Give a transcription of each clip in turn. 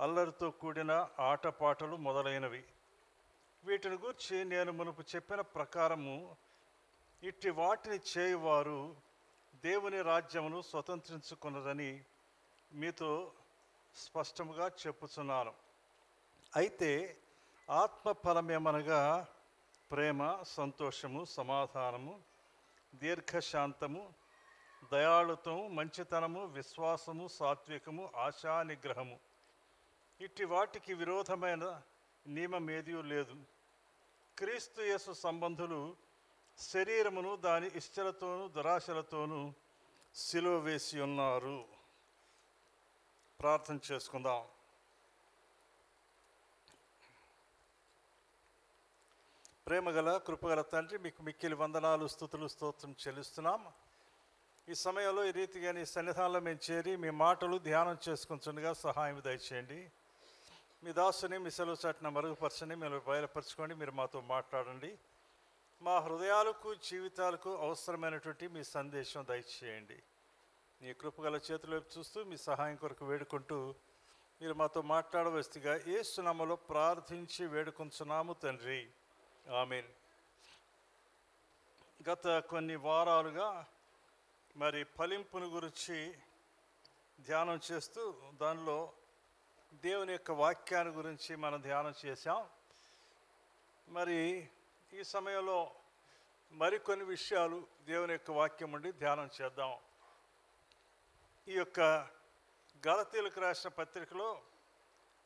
అల్లరితో కూడిన ఆటపాటలు మొదలైనవి. వీటిని గూర్చి నేను మునుపు చెప్పిన ప్రకారము ఇట్టి వాటిని చేయువారు దేవుని రాజ్యమును స్వతంత్రించుకున్నదని మీతో స్పష్టముగా చెప్పుచున్నాను. అయితే ఆత్మఫలమేమనగా ప్రేమ, సంతోషము, సమాధానము, దీర్ఘశాంతము, దయాళుత్వము, మంచితనము, విశ్వాసము, సాత్వికము, ఆశానిగ్రహము. ఇట్టి వాటికి విరోధమైన నియమమేదియూ లేదు. క్రీస్తు యేసు సంబంధులు శరీరమును దాని ఇష్టలతోనూ దురాశలతోనూ సిలువ వేసి ఉన్నారు. ప్రార్థన చేసుకుందాం. ప్రేమగల కృపగల తండ్రి, మీకు మిక్కిలి వందనాలు, స్తుతులు, స్తోత్రం చెల్లిస్తున్నాం. ఈ సమయంలో ఈ రీతిగా నీ సన్నిధానంలో మేము చేరి మీ మాటలు ధ్యానం చేసుకుంటుండగా సహాయం దయచేయండి. మీ దాసుని మీ సెలవు చాటున మరుగుపరచండి, మీరు బయలుపరచుకోండి, మీరు మాతో మాట్లాడండి. మా హృదయాలకు జీవితాలకు అవసరమైనటువంటి మీ సందేశం దయచేయండి. నీ కృపగల చేతుల వైపు చూస్తూ మీ సహాయం కొరకు వేడుకుంటూ మీరు మాతో మాట్లాడవలసిగా యేసు నామములో ప్రార్థించి వేడుకొంచున్నాము తండ్రి, ఆమేన్. గత కొన్ని వారాలుగా మరి ఫలింపును గురించి ధ్యానం చేస్తూ దానిలో దేవుని యొక్క వాక్యాన్ని గురించి మనం ధ్యానం చేశాం. మరి ఈ సమయంలో మరికొన్ని విషయాలు దేవుని యొక్క వాక్యం నుండి ధ్యానం చేద్దాం. ఈ యొక్క గలతీయులకు రాసిన పత్రికలో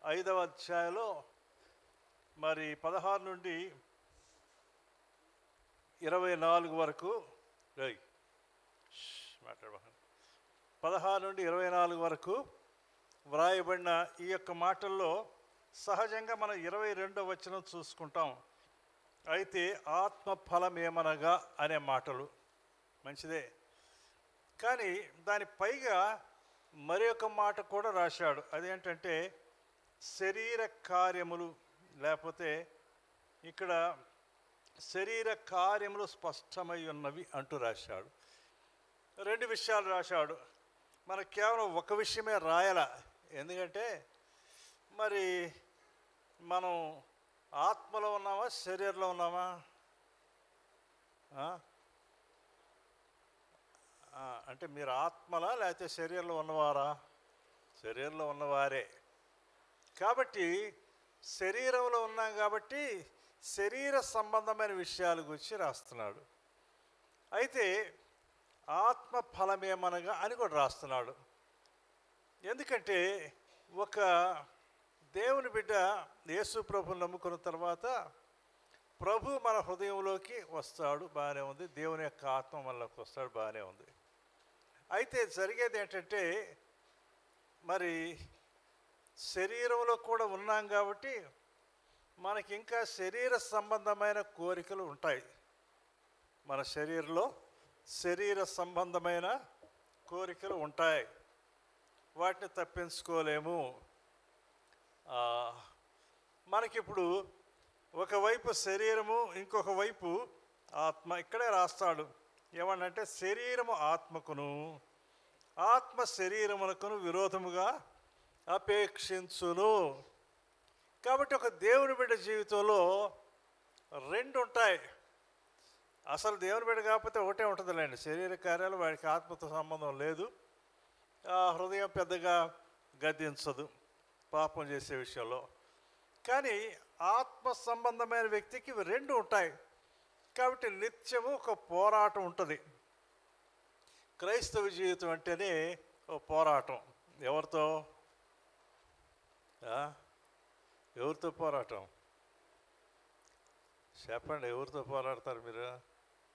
5వ అధ్యాయంలో మరి 16 నుండి 24 వరకు 16 నుండి 24 వరకు వ్రాయబడిన ఈ యొక్క మాటల్లో సహజంగా మనం 22వ వచనం చూసుకుంటాం. అయితే ఆత్మఫలం ఏమనగా అనే మాటలు మంచిదే, కానీ దాని పైగా మరి ఒక మాట కూడా రాశాడు. అదేంటంటే శరీర కార్యములు, లేకపోతే ఇక్కడ శరీర కార్యములు స్పష్టమై ఉన్నవి అంటూ రాశాడు. 2 విషయాలు రాశాడు. మనకు కేవలం ఒక విషయమే రాయాల. ఎందుకంటే మరి మనం ఆత్మలో ఉన్నామా, శరీరంలో ఉన్నామా? అంటే మీరు ఆత్మలా లేకపోతే శరీరంలో ఉన్నవారా? శరీరంలో ఉన్నవారే. కాబట్టి శరీరంలో ఉన్నాం కాబట్టి శరీర సంబంధమైన విషయాల గురించి రాస్తున్నాడు. అయితే ఆత్మ ఫలమేమనగా అని కూడా రాస్తున్నాడు. ఎందుకంటే ఒక దేవుని బిడ్డ యేసు ప్రభువుని నమ్ముకున్న తర్వాత ప్రభు మన హృదయంలోకి వస్తాడు, బాగానే ఉంది. దేవుని యొక్క ఆత్మ మనలోకి వస్తాడు, బాగానే ఉంది. అయితే జరిగేది ఏంటంటే మరి శరీరంలో కూడా ఉన్నాం కాబట్టి మనకి ఇంకా శరీర సంబంధమైన కోరికలు ఉంటాయి. మన శరీరంలో శరీర సంబంధమైన కోరికలు ఉంటాయి, వాటిని తప్పించుకోలేము. మనకిప్పుడు ఒకవైపు శరీరము, ఇంకొక వైపు ఆత్మ. ఇక్కడే రాస్తాడు ఏమన్నంటే శరీరము ఆత్మకును, ఆత్మ శరీరమునకును విరోధముగా అపేక్షించును. కాబట్టి ఒక దేవుని బిడ్డ జీవితంలో 2 ఉంటాయి. అసలు దేవుని బిడ్డ కాకపోతే ఒకటే ఉంటుందిలేండి, శరీర కార్యాలు. వాడికి ఆత్మతో సంబంధం లేదు, హృదయం పెద్దగా గద్దించదు పాపం చేసే విషయంలో. కానీ ఆత్మ సంబంధమైన వ్యక్తికి 2 ఉంటాయి. కాబట్టి నిత్యము ఒక పోరాటం ఉంటుంది. క్రైస్తవ జీవితం అంటేనే ఒక పోరాటం. ఎవరితో పోరాటం? చెప్పండి, ఎవరితో పోరాడతారు మీరు?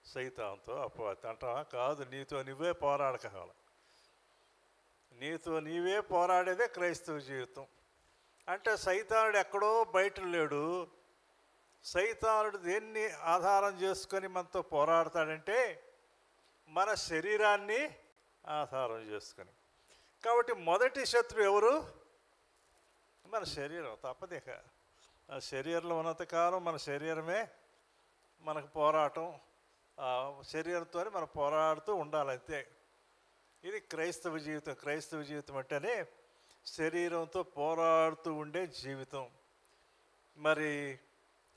సైతాన్తో, అపవాది అంటావా? కాదు, నీతో నువ్వే పోరాడకాలి. నీతో నీవే పోరాడేదే క్రైస్తవ జీవితం. అంటే సైతానుడు ఎక్కడో బయట లేడు. సైతానుడు దేన్ని ఆధారం చేసుకొని మనతో పోరాడతాడంటే మన శరీరాన్ని ఆధారం చేసుకొని. కాబట్టి మొదటి శత్రువు ఎవరు? మన శరీరం. తప్పదేక ఆ శరీరంలో ఉన్నంతకాలం మన శరీరమే మనకు పోరాటం. శరీరంతోనే మనం పోరాడుతూ ఉండాలి, అంతే. ఇది క్రైస్తవ జీవితం. క్రైస్తవ జీవితం అంటేనే శరీరంతో పోరాడుతూ ఉండే జీవితం. మరి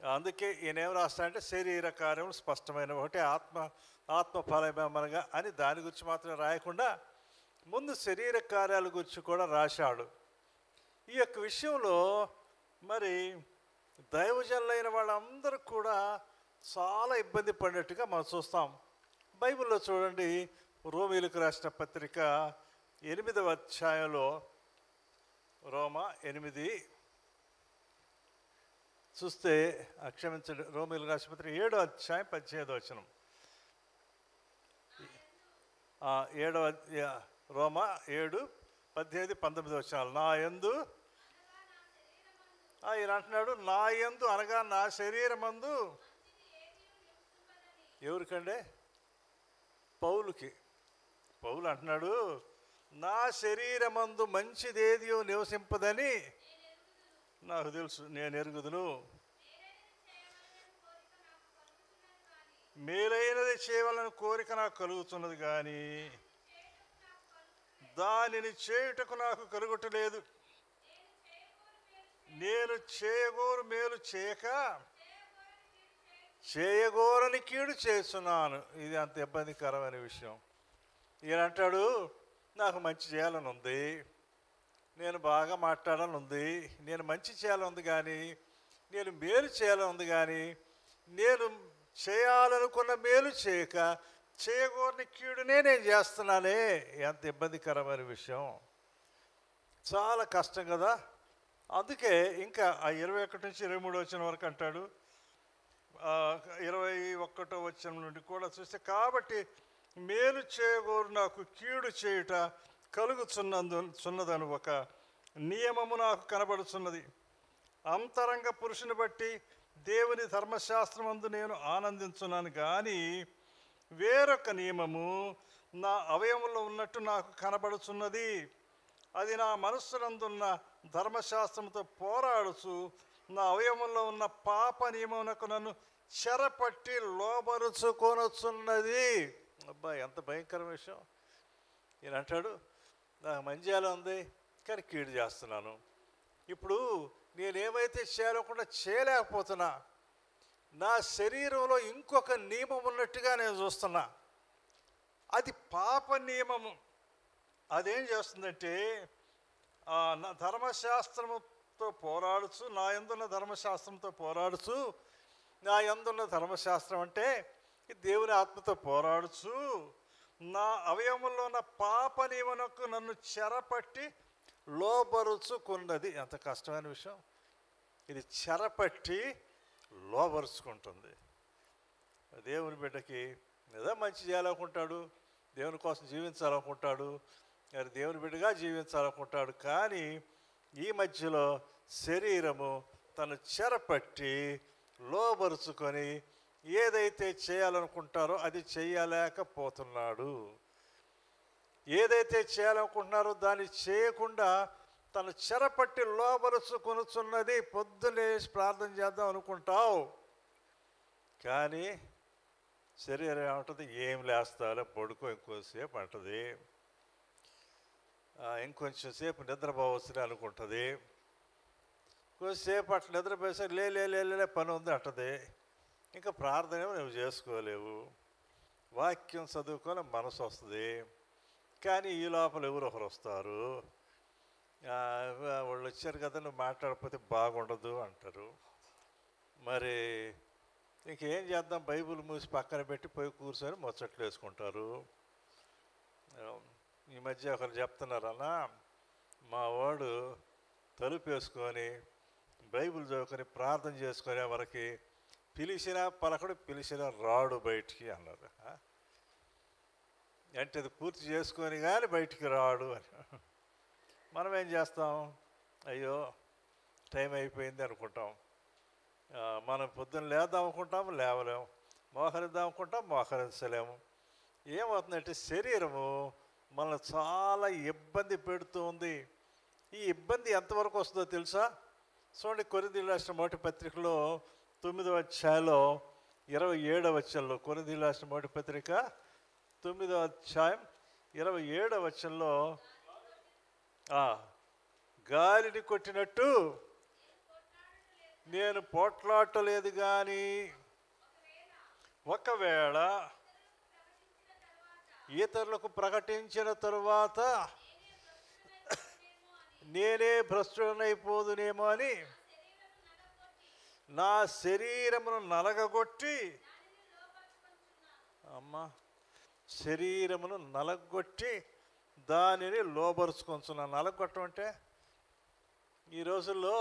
అందుకే ఈయనేం రాస్తాడంటే శరీర కార్యములు స్పష్టమైన ఒకటి ఆత్మ ఫలమనగా అని దాని గురించి మాత్రమే రాయకుండా ముందు శరీర కార్యాల గురించి కూడా రాశాడు. ఈ యొక్క విషయంలో మరి దైవజనులైన వాళ్ళందరూ కూడా చాలా ఇబ్బంది పడినట్టుగా మనం చూస్తాం. బైబిల్లో చూడండి, రోమీయులకు రాసిన పత్రిక 8వ అధ్యాయంలో, రోమా 8 చూస్తే, క్షమించండి, రోమీయులకు రాసిన పత్రిక 7వ అధ్యాయం 18వ వచనం. రోమా 7:18-19 వచనాలు. నా యందు ఈయన అంటున్నాడు, నా యందు అనగా నా శరీరమందు. ఎవరికంటే పౌలుకి. పౌలు అంటున్నాడు, నా శరీరమందు మంచిదేదియో నివసింపదని నాకు తెలుసు, నేను ఎరుగుదును. మేలైనది చేయవాలని కోరిక నాకు కలుగుతున్నది కానీ దానిని చేయుటకు నాకు కలుగుటలేదు. నేను చేయగోరు మేలు చేయక చేయగోరని కీడు చేస్తున్నాను. ఇది అంత ఇబ్బందికరమైన విషయం. ఈయన అంటాడు, నాకు మంచి చేయాలని ఉంది, నేను బాగా మాట్లాడాలని ఉంది, నేను మంచి చేయాలని ఉంది, కానీ నేను మేలు చేయాలని ఉంది, కానీ నేను చేయాలనుకున్న మేలు చేయక చేయగోరని కీడునే నేను చేస్తున్నానే. ఎంత ఇబ్బందికరమైన విషయం, చాలా కష్టం కదా. అందుకే ఇంకా 21-23 వచనం వరకు అంటాడు, 21వ వచనం నుండి కూడా చూస్తే, కాబట్టి మేలు చేయగోరు నాకు కీడు చేయుట కలుగుచున్నదని ఒక నియమము నాకు కనబడుచున్నది. అంతరంగ పురుషుని బట్టి దేవుని ధర్మశాస్త్రమందు నేను ఆనందించున్నాను, కానీ వేరొక నియమము నా అవయవంలో ఉన్నట్టు నాకు కనబడుచున్నది. అది నా మనస్సునందున్న ధర్మశాస్త్రంతో పోరాడుచు నా అవయవంలో ఉన్న పాప నియమమునకు నన్ను చెరపట్టి లోబరుచుకొనుచున్నది. అబ్బా, ఎంత భయంకర విషయం. ఈయన అంటాడు, నాకు మంచి చేయాలని ఉంది, కానీ కీడు చేస్తున్నాను. ఇప్పుడు నేనేమైతే చేయాలనుకుంటే చేయలేకపోతున్నా. నా శరీరంలో ఇంకొక నియమం ఉన్నట్టుగా నేను చూస్తున్నా. అది పాప నియమము. అదేం చేస్తుందంటే, నా ధర్మశాస్త్రముతో పోరాడుచు, నా యందున్న ధర్మశాస్త్రంతో పోరాడుచు, నా యందున్న ధర్మశాస్త్రం అంటే దేవుని ఆత్మతో పోరాడుచు నా అవయవంలో ఉన్న పాప నియమనకు నన్ను చెరపట్టి లోబరుచుకున్నది. ఎంత కష్టమైన విషయం ఇది. చెరపట్టి లోబరుచుకుంటుంది. దేవుని బిడ్డకి ఏదో మంచి చేయాలనుకుంటాడు, దేవుని కోసం జీవించాలనుకుంటాడు, దేవుని బిడ్డగా జీవించాలనుకుంటాడు, కానీ ఈ మధ్యలో శరీరము తను చెరపట్టి లోబరుచుకొని ఏదైతే చేయాలనుకుంటారో అది చేయలేకపోతున్నాడు. ఏదైతే చేయాలనుకుంటున్నారో దాన్ని చేయకుండా తను చెరపట్టి లోబరుచుకొనుచున్నది. పొద్దున్నే ప్రార్థన చేద్దాం అనుకుంటావు, కానీ శరీరం ఏమంటుంది, ఏం లేస్తాలో పడుకో ఇంకోసేపు అంటుంది, ఇంకొంచెం సేపు నిద్రపోవచ్చునే అనుకుంటుంది, కొద్దిసేపు అట్లా నిద్రపోయేసరికి లే పని ఉంది అంటుంది. ఇంకా ప్రార్థన నువ్వు చేసుకోలేవు, వాక్యం చదువుకొని మనసు వస్తుంది, కానీ ఈ లోపల ఎవరు ఒకరు వస్తారు, వాళ్ళు వచ్చారు కదా నువ్వు మాట్లాడకపోతే బాగుండదు అంటారు. మరి ఇంకేం చేద్దాం, బైబిల్ మూసి పక్కన పెట్టి పోయి కూర్చొని ముచ్చట్లు వేసుకుంటారు. ఈ మధ్య ఒకరు చెప్తున్నారు, అన్న మా వాడు తలుపు వేసుకొని బైబిల్ చదువుకొని ప్రార్థన చేసుకునే వరకు పిలిచినా పలకడు, పిలిచినా రాడు బయటికి అన్నారు. అంటే అది పూర్తి చేసుకొని కానీ బయటికి రాడు అని. మనం ఏం చేస్తాం, అయ్యో టైం అయిపోయింది అనుకుంటాం. మనం పొద్దున్న లేద్దాం అనుకుంటాము, లేవలేము, మోహరిద్దాం అనుకుంటాం, మోహరించలేము. ఏమవుతుందంటే శరీరము మనల్ని చాలా ఇబ్బంది పెడుతుంది. ఈ ఇబ్బంది ఎంతవరకు వస్తుందో తెలుసా? చూడండి, కొరింథీయులకు రాసిన మొదటి పత్రికలో 9వ అధ్యాయంలో 27వ వచనంలో, కొరింథీయులకు రాసిన మొదటి పత్రిక 9వ అధ్యాయం 27వ వచనంలో, గాలిని కొట్టినట్టు నేను పోట్లాడలేదు. కానీ ఒకవేళ ఇతరులకు ప్రకటించిన తరువాత నేనే భ్రష్టుడనైపోదునేమో అని నా శరీరమును నలగగొట్టి, శరీరమును నలగొట్టి దానిని లోబరుచుకొంచున్నాను. నలగొట్టడం అంటే ఈ రోజుల్లో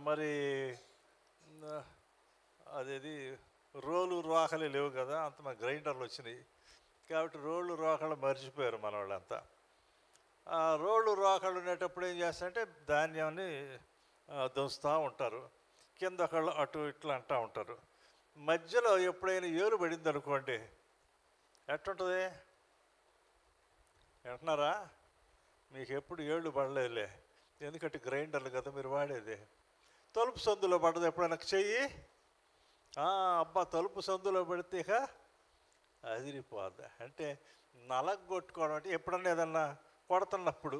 మరి అదేది రోలు రోకలు లేవు కదా, అంత మన గ్రైండర్లు వచ్చినాయి కాబట్టి రోళ్ళు రోకలు మర్చిపోయారు మన వాళ్ళంతా. ఆ రోళ్ళు రోకలు ఉండేటప్పుడు ఏం చేస్తారంటే ధాన్యాన్ని దంచుతూ ఉంటారు, కింద ఒకళ్ళు అటు ఇట్లా అంటూ ఉంటారు. మధ్యలో ఎప్పుడైనా ఏరు పడింది అనుకోండి, ఎట్టుంటుంది అంటున్నారా? మీకు ఎప్పుడు ఏళ్ళు పడలేదులే, ఎందుకంటే గ్రైండర్లు కదా మీరు వాడేది. తలుపు సందులో పడ్డది ఎప్పుడైనా చెయ్యి, అబ్బా తలుపు సందులో పడితే ఇక అదిరిపోద్ది. అంటే నలగొట్టుకోవడం అంటే ఎప్పుడన్నా ఏదన్నా కొడుతున్నప్పుడు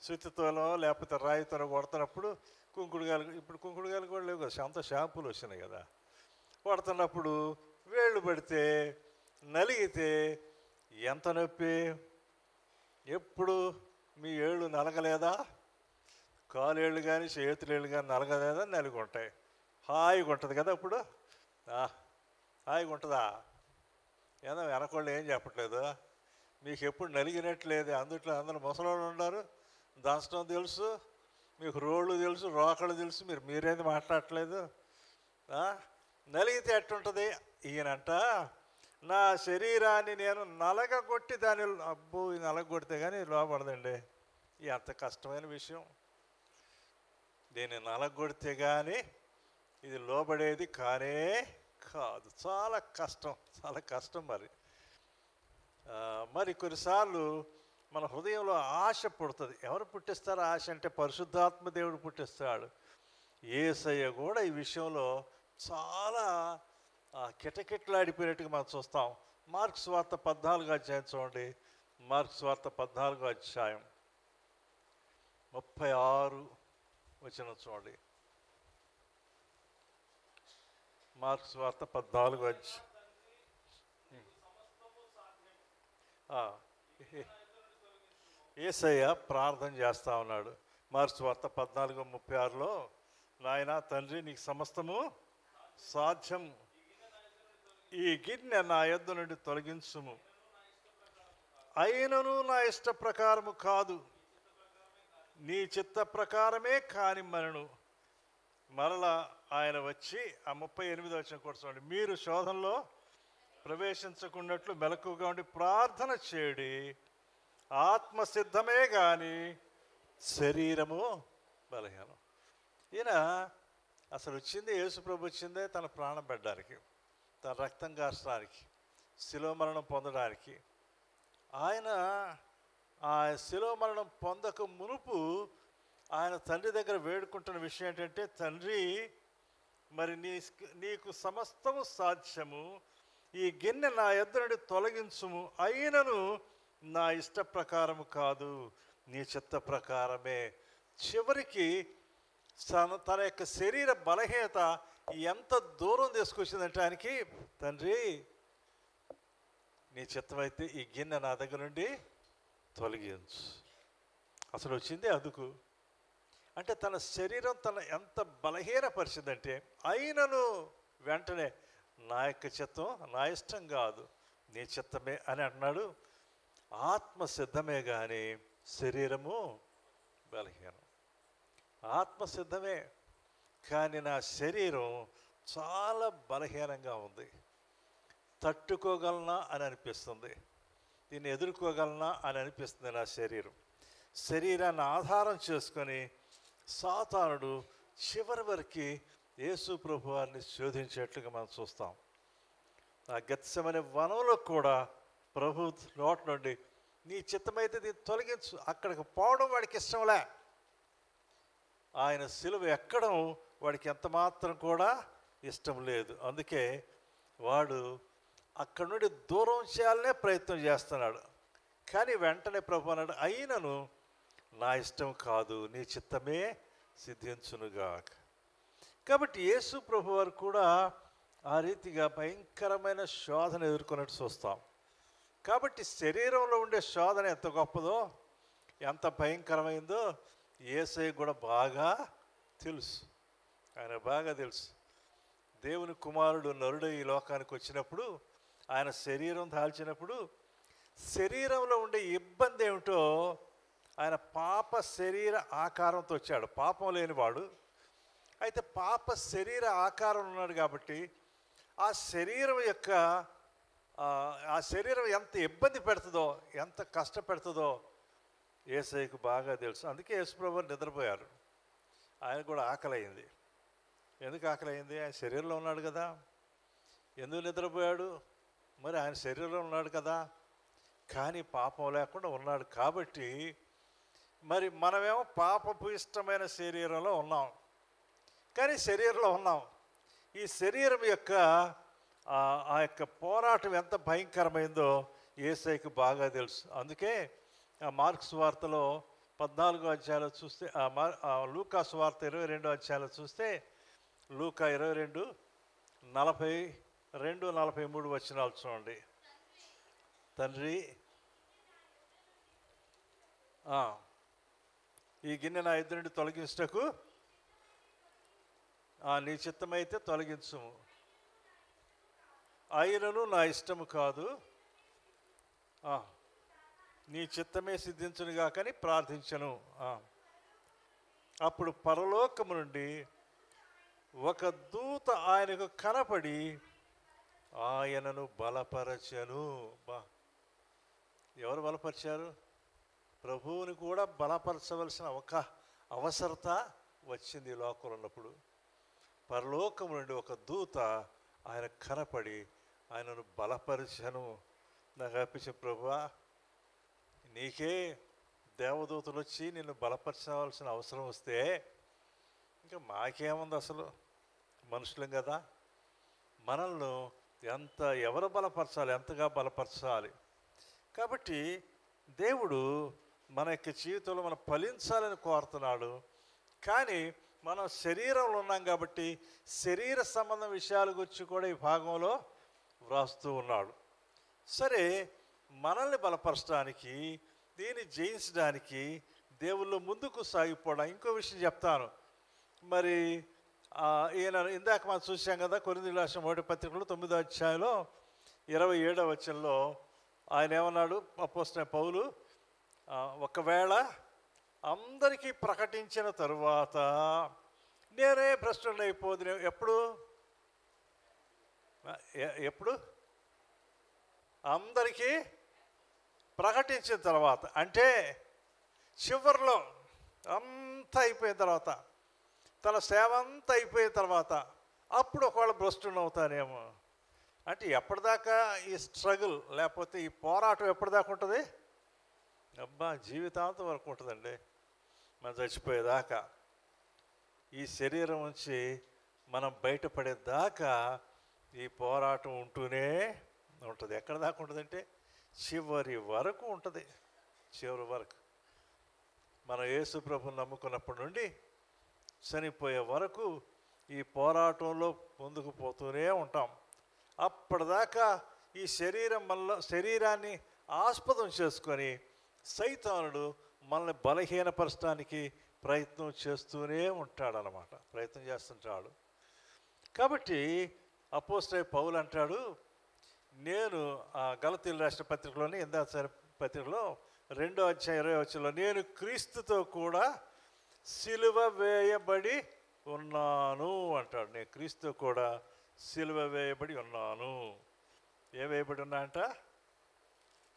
సుత్తితోనో లేకపోతే రాయితోనో కొడుతున్నప్పుడు కుంకుడుగాయలు, ఇప్పుడు కుంకుడుగాయలు కూడా లేవు కదా, అంత షాంపూలు వచ్చినాయి కదా, కొడుతున్నప్పుడు వేళ్ళు పడితే నలిగితే ఎంత నొప్పి. ఎప్పుడు మీ ఏళ్ళు నలగలేదా? కాలేళ్ళు కానీ చేతులేళ్ళు కానీ నలగలేదా? నలిగి ఉంటాయి. హాయిగా ఉంటుంది కదా అప్పుడు, హాయిగా ఉంటుందా? ఏదో వెనకోళ్ళు ఏం చెప్పట్లేదు, మీకు ఎప్పుడు నలిగినట్లేదు. అందుట్లో అందరూ ముసలోళ్ళు ఉన్నారు, దంచడం తెలుసు, మీకు రోళ్ళు తెలుసు, రోకళ్ళు తెలుసు, మీరేది మాట్లాడట్లేదు. నలిగితే ఎట్టుంటుంది? ఈయనంట నా శరీరాన్ని నేను నలగగొట్టి దాని అబ్బో ఇది నలగొడితే కానీ లోపడదండి. ఇది అంత కష్టమైన విషయం. దీన్ని నలగొడితే కానీ ఇది లోబడేది కానే కాదు. చాలా కష్టం, చాలా కష్టం. మరి కొన్నిసార్లు మన హృదయంలో ఆశ పుడుతుంది. ఎవరు పుట్టిస్తారు ఆశ అంటే? పరిశుద్ధాత్మ దేవుడు పుట్టిస్తాడు. యేసయ్య కూడా ఈ విషయంలో చాలా కిటకిటలాడిపోయినట్టుగా మనం చూస్తాం. మార్క్స్ వార్త 14వ అధ్యాయం చూడండి. మార్క్స్ వార్త 14వ అధ్యాయం 36 వచనం చూడండి. మార్క్స్ వార్త 14వ అధ్యాయం. యేసయ్య ప్రార్థన చేస్తూ ఉన్నాడు. మార్క్స్ వార్త 14:36లో, నాయనా తండ్రి నీకు సమస్తము సాధ్యం, ఈ గిన్నె నా యొద్ద నుండి తొలగించుము, అయినను నా ఇష్ట ప్రకారము కాదు నీ చిత్త ప్రకారమే కాని మనను. మరలా ఆయన వచ్చి ఆ 38వ వచనం కూడా చూడండి. మీరు శోధనలో ప్రవేశించకున్నట్లు మెలకుగా ఉండి ప్రార్థన చేయడి, ఆత్మసిద్ధమే కానీ శరీరము బలహీనం. ఈయన అసలు వచ్చింది, యేసుప్రభు వచ్చిందే తన ప్రాణం పెట్టడానికి, తన రక్తం కార్చడానికి, శిలువ మరణం పొందడానికి. ఆయన ఆ శిలువ మరణం పొందక మునుపు ఆయన తండ్రి దగ్గర వేడుకుంటున్న విషయం ఏంటంటే, తండ్రి మరి నీకు సమస్తము సాధ్యము, ఈ గిన్నె నా యొద్ద నుండి తొలగించుము, అయినను నా ఇష్ట ప్రకారము కాదు నీ చిత్త ప్రకారమే. చివరికి తన యొక్క శరీర బలహీనత ఎంత దూరం తీసుకొచ్చిందంటే ఆయనకి, తండ్రి నీ చిత్తమైతే ఈ గిన్నె నా దగ్గర నుండి తొలగించు. అసలు వచ్చింది అందుకు. అంటే తన శరీరం తన ఎంత బలహీనపరిచిందంటే, అయినను వెంటనే నా యొక్క చిత్తం, నా ఇష్టం కాదు నీ చిత్తమే అని అంటున్నాడు. ఆత్మ సిద్ధమే కానీ శరీరము బలహీనం. ఆత్మ సిద్ధమే కానీ నా శరీరం చాలా బలహీనంగా ఉంది. తట్టుకోగలనా అని అనిపిస్తుంది, దీన్ని ఎదుర్కోగలనా అని అనిపిస్తుంది నా శరీరం. శరీరాన్ని ఆధారం చేసుకొని సాతానుడు చివరి వరకు యేసు ప్రభు వారిని శోధించేట్లుగా మనం చూస్తాం. ఆ గెత్సెమనే వనంలో కూడా ప్రభు నోటి నుండి నీ చిత్తమైతే దీన్ని తొలగించు, అక్కడికి పోవడం వాడికి ఇష్టంలే. ఆయన సిలువ ఎక్కడం వాడికి ఎంత మాత్రం కూడా ఇష్టం లేదు. అందుకే వాడు అక్కడి నుండి దూరం చేయాలనే ప్రయత్నం చేస్తున్నాడు. కానీ వెంటనే ప్రభు అన్నాడు, అయినను నా ఇష్టం కాదు, నీ చిత్తమే సిద్ధించునుగాక. కాబట్టి యేసు ప్రభు వారు కూడా ఆ రీతిగా భయంకరమైన శోధన ఎదుర్కొన్నట్టు చూస్తాం. కాబట్టి శరీరంలో ఉండే శోధన ఎంత గొప్పదో, ఎంత భయంకరమైందో యేసయ్య కూడా బాగా తెలుసు. ఆయన బాగా తెలుసు. దేవుని కుమారుడు నరుడు ఈ లోకానికి వచ్చినప్పుడు, ఆయన శరీరం దాల్చినప్పుడు శరీరంలో ఉండే ఇబ్బంది ఏమిటో, ఆయన పాప శరీర ఆకారంతో వచ్చాడు. పాపం లేనివాడు, అయితే పాప శరీర ఆకారం ఉన్నాడు. కాబట్టి ఆ శరీరం యొక్క ఆ శరీరం ఎంత ఇబ్బంది పెడుతుందో, ఎంత కష్టపెడుతుందో యేసయ్యకు బాగా తెలుసు. అందుకే యేసుప్రభు నిద్రపోయారు. ఆయన కూడా ఆకలి అయింది. ఎందుకు ఆకలి అయింది? ఆయన శరీరంలో ఉన్నాడు కదా. ఎందుకు నిద్రపోయాడు? మరి ఆయన శరీరంలో ఉన్నాడు కదా, కానీ పాపం లేకుండా ఉన్నాడు. కాబట్టి మరి మనమేమో పాపపు ఇష్టమైన శరీరంలో ఉన్నాం, కానీ శరీరంలో ఉన్నాం. ఈ శరీరం యొక్క ఆ యొక్క పోరాటం ఎంత భయంకరమైందో యేసయ్యకు బాగా తెలుసు. అందుకే మార్కు సువార్తలో 14వ అధ్యాయంలో చూస్తే, లూకా సువార్త 22వ అధ్యాయంలో చూస్తే, లూకా 22:42-43 వచనాలు చూడండి. తండ్రి, ఈ గిన్నె నా ఎదురు నుండి తొలగించుటకు నీ చిత్తమైతే తొలగించుము, అయినను నా ఇష్టము కాదు, నీ చిత్తమే సిద్ధించునుగాకని ప్రార్థించను. అప్పుడు పరలోకము నుండి ఒక దూత ఆయనకు కనపడి ఆయనను బలపరచను. ఎవరు బలపరిచారు? ప్రభువుని కూడా బలపరచవలసిన ఒక అవసరత వచ్చింది ఈ లోకంలో ఉన్నప్పుడు. పరలోకము నుండి ఒక దూత ఆయన కనపడి ఆయనను బలపరచను. నాకు అనిపించే, ప్రభువా, నీకే దేవదూతలు వచ్చి నిన్ను బలపరచవలసిన అవసరం వస్తే ఇంకా మాకేముంది? అసలు మనుషులం కదా. మనల్ని ఎవరు బలపరచాలి, ఎంతగా బలపరచాలి. కాబట్టి దేవుడు మన యొక్క జీవితంలో మనం ఫలించాలని కోరుతున్నాడు. కానీ మనం శరీరంలో ఉన్నాం కాబట్టి శరీర సంబంధ విషయాల గురించి కూడా ఈ భాగంలో వ్రాస్తూ ఉన్నాడు. సరే, మనల్ని బలపరచడానికి, దీన్ని జయించడానికి, దేవుళ్ళు ముందుకు సాగిపోవడం. ఇంకో విషయం చెప్తాను. మరి ఈయన ఇందాక మనం చూసాం కదా, కొరింథీయులకు రాసిన 1వ పత్రికలో 9వ అధ్యాయంలో 27వ వచనంలో ఆయన ఏమన్నాడు? అపోస్తలుడైన పౌలు, ఒకవేళ అందరికీ ప్రకటించిన తరువాత నేనే భ్రష్టుడిని అయిపోదు. ఎప్పుడు? అందరికీ ప్రకటించిన తర్వాత, అంటే చివరిలో అంతా అయిపోయిన తర్వాత, తన సేవ అంతా అయిపోయిన తర్వాత అప్పుడు ఒకవేళ భ్రష్టుని అవుతానేమో. అంటే ఎప్పటిదాకా ఈ స్ట్రగుల్, లేకపోతే ఈ పోరాటం ఎప్పటిదాకా ఉంటుంది? జీవితాంతం వరకు ఉంటుందండి. మనం చచ్చిపోయేదాకా, ఈ శరీరం నుంచి మనం బయటపడేదాకా ఈ పోరాటం ఉంటూనే ఉంటుంది. ఎక్కడ దాకా ఉంటుందంటే చివరి వరకు ఉంటుంది. చివరి వరకు మనం యేసు ప్రభువుని నమ్ముకున్నప్పటి నుండి చనిపోయే వరకు ఈ పోరాటంలో ముందుకు పోతూనే ఉంటాం. అప్పటిదాకా ఈ శరీరాన్ని ఆస్పదం చేసుకొని సైతానుడు మనల్ని బలహీనపరచడానికి ప్రయత్నం చేస్తూనే ఉంటాడనమాట, ప్రయత్నం చేస్తుంటాడు. కాబట్టి అపోస్తలుడైన పౌలు అంటాడు, నేను గలతీయులకు రాసిన పత్రికలోని, ఇందాక పత్రికలో 2వ అధ్యాయం 20వ వచనంలో, నేను క్రీస్తుతో కూడా సిలువ వేయబడి ఉన్నాను అంటాడు. నేను క్రీస్తుతో కూడా సిలువ వేయబడి ఉన్నాను. ఏం వేయబడి ఉన్నా అంట?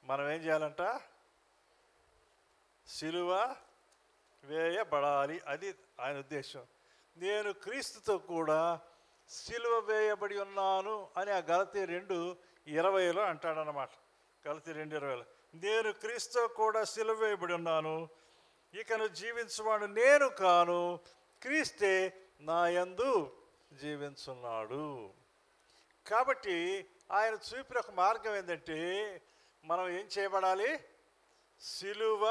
మనం ఏం చేయాలంట? సిలువ వేయబడాలి. అది ఆయన ఉద్దేశం. నేను క్రీస్తుతో కూడా సిలువ వేయబడి ఉన్నాను అని ఆ గలతీ 2:20లో అంటాడనమాట. గలతీ 2:20లో, నేను క్రీస్తుతో కూడా సిలువ వేయబడి ఉన్నాను, ఇకను జీవించువాడు నేను కాను, క్రీస్తే నా యందు జీవించున్నాడు. కాబట్టి ఆయన చూపిన ఒక మార్గం ఏంటంటే, మనం ఏం చేయబడాలి? సిలువ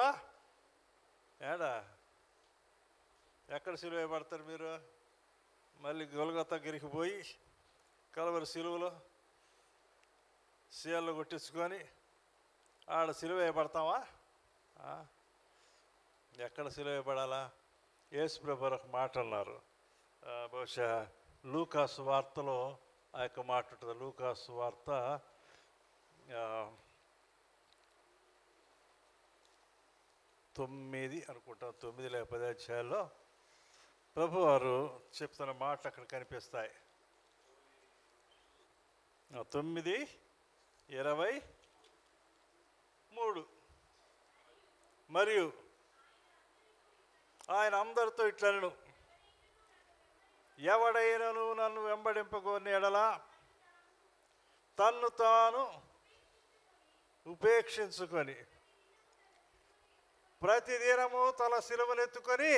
ఏడా ఎక్కడ సిలువ వేయబడతారు మీరు? మళ్ళీ గొల్గొతా దగ్గరికి పోయి కలవరి సిలువలో సీఎల్లో కొట్టించుకొని ఆడ సిలువ వేయబడతావా? ఎక్కడ సిలువ వేయబడాలా? యేసు ప్రభువు ఒక మాట అన్నారు, బహుశా లూకాసు వార్తలో ఆ యొక్క మాట ఉంటుంది. లూకాసు వార్త 9 అనుకుంటాం, 9 లేక 10 అధ్యాయాల్లో ప్రభువారు చెప్తున్న మాటలు అక్కడ కనిపిస్తాయి. 9:23 మరియు ఆయన అందరితో ఇట్లనెను, ఎవడైనను నన్ను వెంబడింపగోరిన ఎడల తన్ను తాను ఉపేక్షించుకొని ప్రతిదినము తల సిలువనెత్తుకొని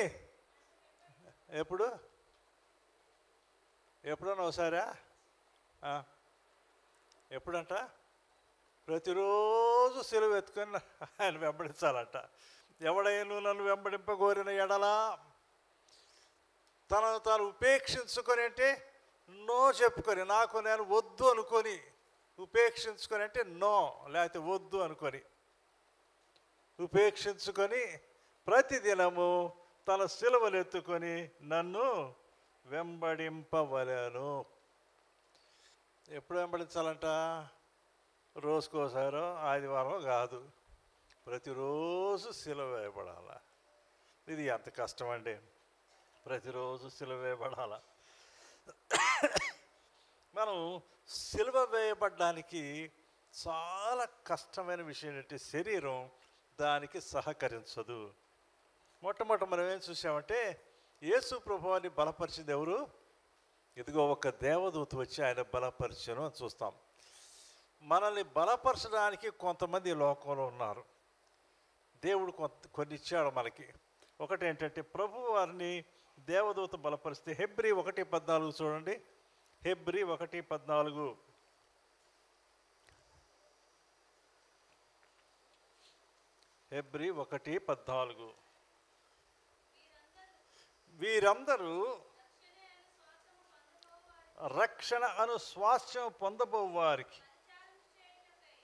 ఎప్పుడన్నా ఒకసారా? ఎప్పుడంట? ప్రతిరోజు సిలువ ఎత్తుకొని ఆయన వెంబడించాలంట. ఎవడైనా నన్ను వెంబడింపగోరిన ఎడలా తనను తాను ఉపేక్షించుకొని, అంటే నో చెప్పుకొని, నాకు నేను వద్దు అనుకొని, ఉపేక్షించుకొని అంటే నో, లేకపోతే వద్దు అనుకొని, ఉపేక్షించుకొని ప్రతిదినము తన సిలువనెత్తుకొని నన్ను వెంబడింపవలెను. ఎప్పుడు వెంబడించాలంట? రోజుకోసారో ఆదివారం కాదు, ప్రతిరోజు సిలువ వేయబడాల. ఇది ఎంత కష్టం అండి, ప్రతిరోజు సిలువ వేయబడాల. మనం సిలువ వేయబడ్డానికి చాలా కష్టమైన విషయం ఏంటంటే శరీరం దానికి సహకరించదు. మొట్టమొదటి మనం ఏం చూసామంటే యేసు ప్రభువుని బలపరిచింది ఎవరు? ఇదిగో ఒక దేవదూత వచ్చి ఆయన బలపరిచను అని చూస్తాం. మనల్ని బలపరచడానికి కొంతమంది లోకంలో ఉన్నారు. దేవుడు కొన్ని ఇచ్చాడు మనకి. ఒకటి ఏంటంటే ప్రభు వారిని దేవదూత బలపరిస్తే హెబ్రీ 1:14 చూడండి. హెబ్రీ 1:14. హెబ్రీ 1:14. వీరందరూ రక్షణ అను స్వాస్థ్యం పొందబో వారికి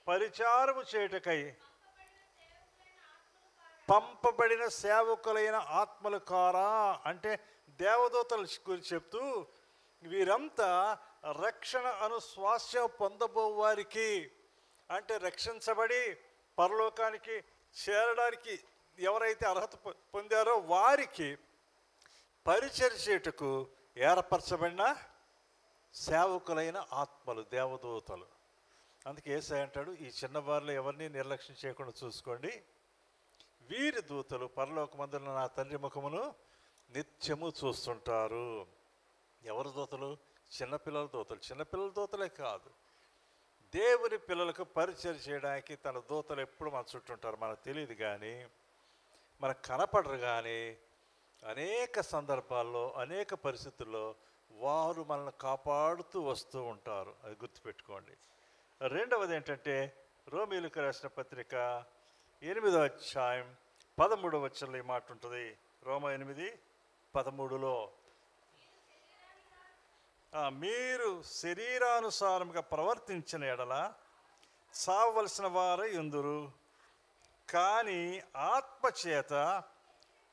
పరిచారము చేయుటకై పంపబడిన సేవకులైన ఆత్మలు కారా అంటే దేవదూతల గురించి చెప్తూ వీరంతా రక్షణ అను స్వాస్థ్యం పొందబో వారికి అంటే రక్షించబడి పరలోకానికి చేరడానికి ఎవరైతే అర్హత పొందారో వారికి పరిచర్య చేయుటకు ఏర్పరచబడిన సేవకులైన ఆత్మలు, దేవదూతలు. అందుకే యేసయ్య అంటాడు, ఈ చిన్నవారిలో ఎవరిని నిర్లక్ష్యం చేయకుండా చూసుకోండి, వీరి దూతలు పరలోకమందున నా తండ్రి ముఖమును నిత్యము చూస్తుంటారు. ఎవరి దూతలు? చిన్నపిల్లల దూతలు. చిన్నపిల్లల దూతలే కాదు, దేవుని పిల్లలకు పరిచయం చేయడానికి తన దూతలు ఎప్పుడు మన చుట్టూ ఉంటారు. మనకు తెలియదు కానీ, మనకు కనపడరు కానీ, అనేక సందర్భాల్లో అనేక పరిస్థితుల్లో వారు మనల్ని కాపాడుతూ వస్తూ ఉంటారు. అది గుర్తుపెట్టుకోండి. రెండవది ఏంటంటే రోమీయులకు రాసిన పత్రిక 8వ అధ్యాయం 13వ వచనంలో ఈ మాట ఉంటుంది. రోమ 8:13లో మీరు శరీరానుసారముగా ప్రవర్తించిన ఎడల చావవలసిన వారై ఉందురు, కానీ ఆత్మచేత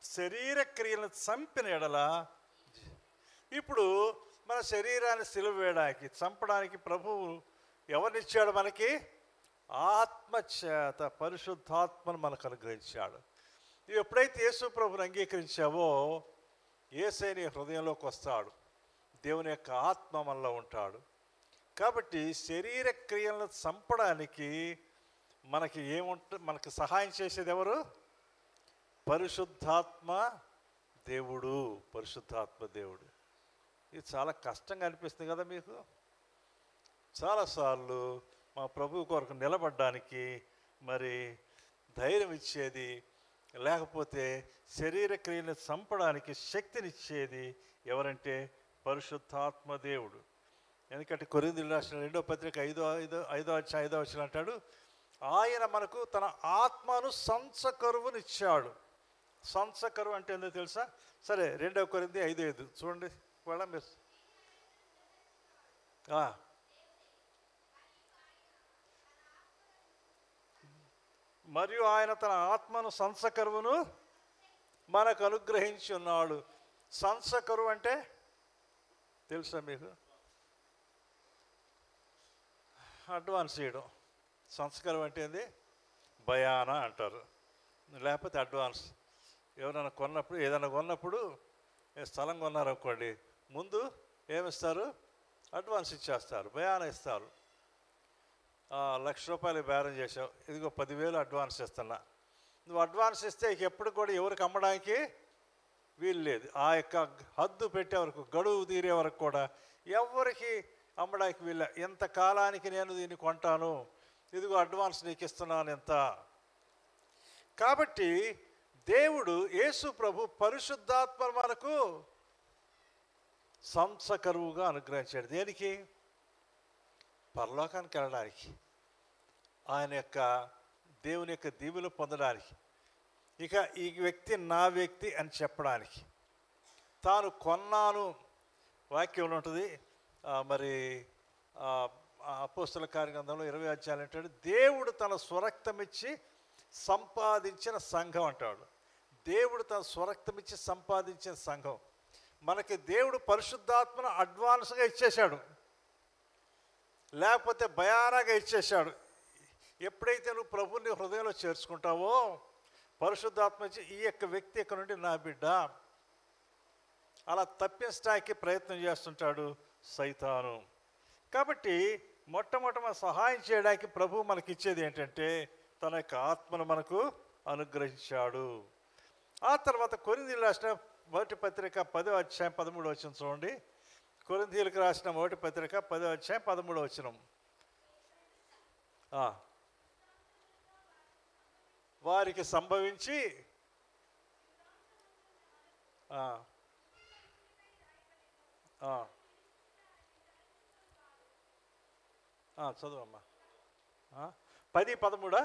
శరీర క్రియలను చంపిన ఎడల. ఇప్పుడు మన శరీరాన్ని సిలువ వేయడానికి, చంపడానికి ప్రభువు ఎవరినిచ్చాడు మనకి? ఆత్మచేత పరిశుద్ధాత్మను మనకు అనుగ్రహించాడు. నువ్వు ఎప్పుడైతే యేసు ప్రభువుని అంగీకరించావో యేసయ్య నీ హృదయంలోకి వస్తాడు, దేవుని యొక్క ఆత్మ మనలో ఉంటాడు. కాబట్టి శరీర క్రియలను చంపడానికి మనకి సహాయం చేసేది ఎవరు? పరిశుద్ధాత్మ దేవుడు. పరిశుద్ధాత్మ దేవుడు. ఇది చాలా కష్టంగా అనిపిస్తుంది కదా మీకు? చాలాసార్లు మా ప్రభు కొరకు నిలబడడానికి మరి ధైర్యం ఇచ్చేది, లేకపోతే శరీర క్రియలను చంపడానికి శక్తినిచ్చేది ఎవరంటే పరిశుద్ధాత్మ దేవుడు. ఎందుకంటే కొరింథీయులకు రాసిన 2వ పత్రిక 5వ అధ్యాయం అంటాడు, ఆయన మనకు తన ఆత్మను సంచకరువునిచ్చాడు. సంసకరువు అంటే ఏందో తెలుసా? సరే, 2 కొరింథీ 5:5 చూడండి. కూడా మీరు మరియు ఆయన తన ఆత్మను సంసకరువును మనకు అనుగ్రహించి ఉన్నాడు. సంసకరువు అంటే తెలుసా మీకు? అడ్వాన్స్ చేయడం. సంస్కారం అంటే ఏంది? భయానా అంటారు, లేకపోతే అడ్వాన్స్. ఎవరైనా కొన్నప్పుడు, ఏదైనా కొన్నప్పుడు, స్థలం కొన్నారనుకోండి, ముందు ఏమిస్తారు? అడ్వాన్స్ ఇచ్చేస్తారు, భయానా ఇస్తారు. 1,00,000 రూపాయలు బేరం చేసావు, ఇదిగో 10,000 అడ్వాన్స్ ఇస్తున్నా. నువ్వు అడ్వాన్స్ ఇస్తే ఎప్పుడు కూడా ఎవరికి అమ్మడానికి వీలు లేదు. ఆ యొక్క హద్దు పెట్టే వరకు, గడువు తీరే వరకు కూడా ఎవరికి అమ్మడానికి వీళ్ళ. ఎంత కాలానికి నేను దీన్ని కొంటాను, ఇదిగో అడ్వాన్స్ నీకు ఇస్తున్నాను ఎంత. కాబట్టి దేవుడు యేసు ప్రభు పరిశుద్ధాత్మ మనకు సంసకరువుగా అనుగ్రహించాడు. దేనికి? పరలోకానికి వెళ్ళడానికి, ఆయన యొక్క దేవుని యొక్క దీవెనలు పొందడానికి, ఇక ఈ వ్యక్తి నా వ్యక్తి అని చెప్పడానికి. తాను కొన్నాను, వాక్యం ఉంటుంది. మరి అపోస్తల కార్యగ్రంథంలో 20 అధ్యాయాలు అంటాడు, దేవుడు తన స్వరక్తం ఇచ్చి సంపాదించిన సంఘం అంటాడు. దేవుడు తన స్వరక్తం ఇచ్చి సంపాదించిన సంఘం. మనకి దేవుడు పరిశుద్ధాత్మను అడ్వాన్స్గా ఇచ్చేశాడు, లేకపోతే భయానగా ఇచ్చేశాడు. ఎప్పుడైతే నువ్వు ప్రభుని హృదయంలో చేర్చుకుంటావో, పరిశుద్ధాత్మ ఇచ్చి ఈ యొక్క వ్యక్తి ఇక్కడ నుండి నా బిడ్డ, అలా తప్పించడానికి ప్రయత్నం చేస్తుంటాడు సైతాను. కాబట్టి మొట్టమొదట మన సహాయం చేయడానికి ప్రభు మనకి ఇచ్చేది ఏంటంటే తన యొక్క ఆత్మను మనకు అనుగ్రహించాడు. ఆ తర్వాత కొరింథీయులకు రాసిన మొదటి పత్రిక 10వ అధ్యాయం 13వ వచనం చూడండి. కొరింథీయులకు రాసిన మొదటి పత్రిక 10వ అధ్యాయం 13వ వచనం. వారికి సంభవించి చదువమ్మా. 10:13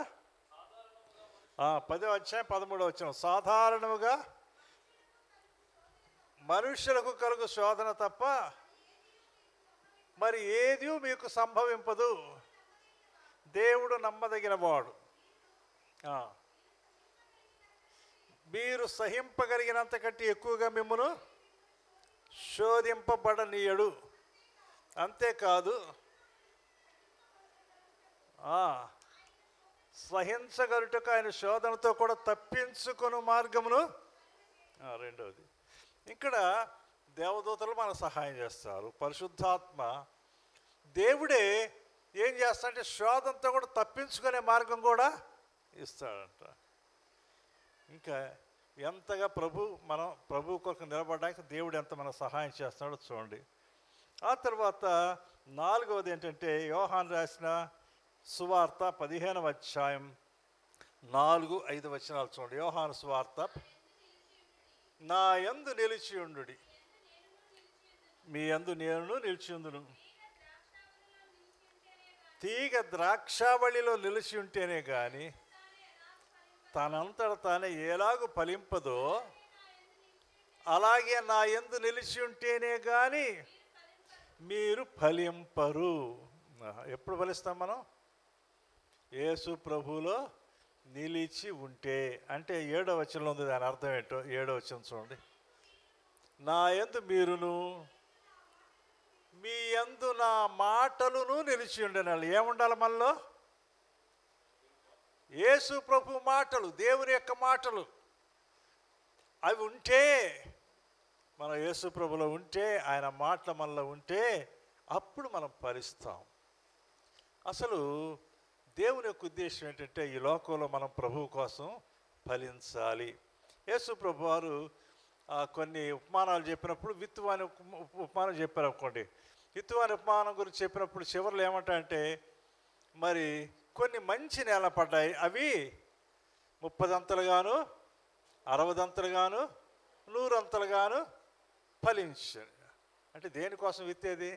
10వ అధ్యాయం 13వ వచనం. సాధారణముగా మనుష్యులకు కలుగు శోధన తప్ప మరి ఏది మీకు సంభవింపదు, దేవుడు నమ్మదగిన వాడు. మీరు సహింపగలిగినంత కంటే ఎక్కువగా మిమ్మను శోధింపబడనీయడు. అంతేకాదు, సహించగలుటకు ఆయన శోధనతో కూడా తప్పించుకొను మార్గమును. రెండవది, ఇక్కడ దేవదూతలు మనకు సహాయం చేస్తారు. పరిశుద్ధాత్మ దేవుడే ఏం చేస్తాడంటే శోధనతో కూడా తప్పించుకునే మార్గం కూడా ఇస్తాడంట. ఇంకా ఎంతగా మనం ప్రభు కొరకు నిలబడడానికి దేవుడు ఎంత మనకు సహాయం చేస్తాడో చూడండి. ఆ తర్వాత 4వది ఏంటంటే యోహాను రాసిన సువార్త 15వ అధ్యాయం 4-5 వచనాలు చూడండి. యోహాను సువార్త. నా యందు నిలిచి ఉండుడి, మీ యందు నేను నిలిచియుందును. తీగ ద్రాక్షావళిలో నిలిచి ఉంటేనే కానీ తనంతట తానే ఎలాగూ ఫలింపదో, అలాగే నా యందు నిలిచి ఉంటేనే కానీ మీరు ఫలింపరు. ఎప్పుడు ఫలిస్తాం మనం? యేసు ప్రభువులో నిలిచి ఉంటే. అంటే 7వ వచనంలో ఉంది, దాని అర్థం ఏంటో 7వ వచనం చూడండి. నా యందు మీరును, మీ యందు నా మాటలును నిలిచి ఉండేనాళ్ళు. ఏముండాలి మనలో? యేసు ప్రభు మాటలు, దేవుని యొక్క మాటలు అవి ఉంటే, మన యేసు ప్రభులో ఉంటే, ఆయన మాటలు మనలో ఉంటే అప్పుడు మనం ఫలిస్తాం. అసలు దేవుని యొక్క ఉద్దేశం ఏంటంటే ఈ లోకంలో మనం ప్రభువు కోసం ఫలించాలి. యేసు ప్రభు వారు కొన్ని ఉపమానాలు చెప్పినప్పుడు విత్తువాని ఉపమానం చెప్పారు అనుకోండి. విత్తువాని ఉపమానం గురించి చెప్పినప్పుడు చివరిలో ఏమంటారంటే, మరి కొన్ని మంచి నేల పడ్డాయి, అవి 30 అంతలుగాను 60 అంతలుగాను 100 అంతలుగాను ఫలించాడు. అంటే దేనికోసం విత్తేది?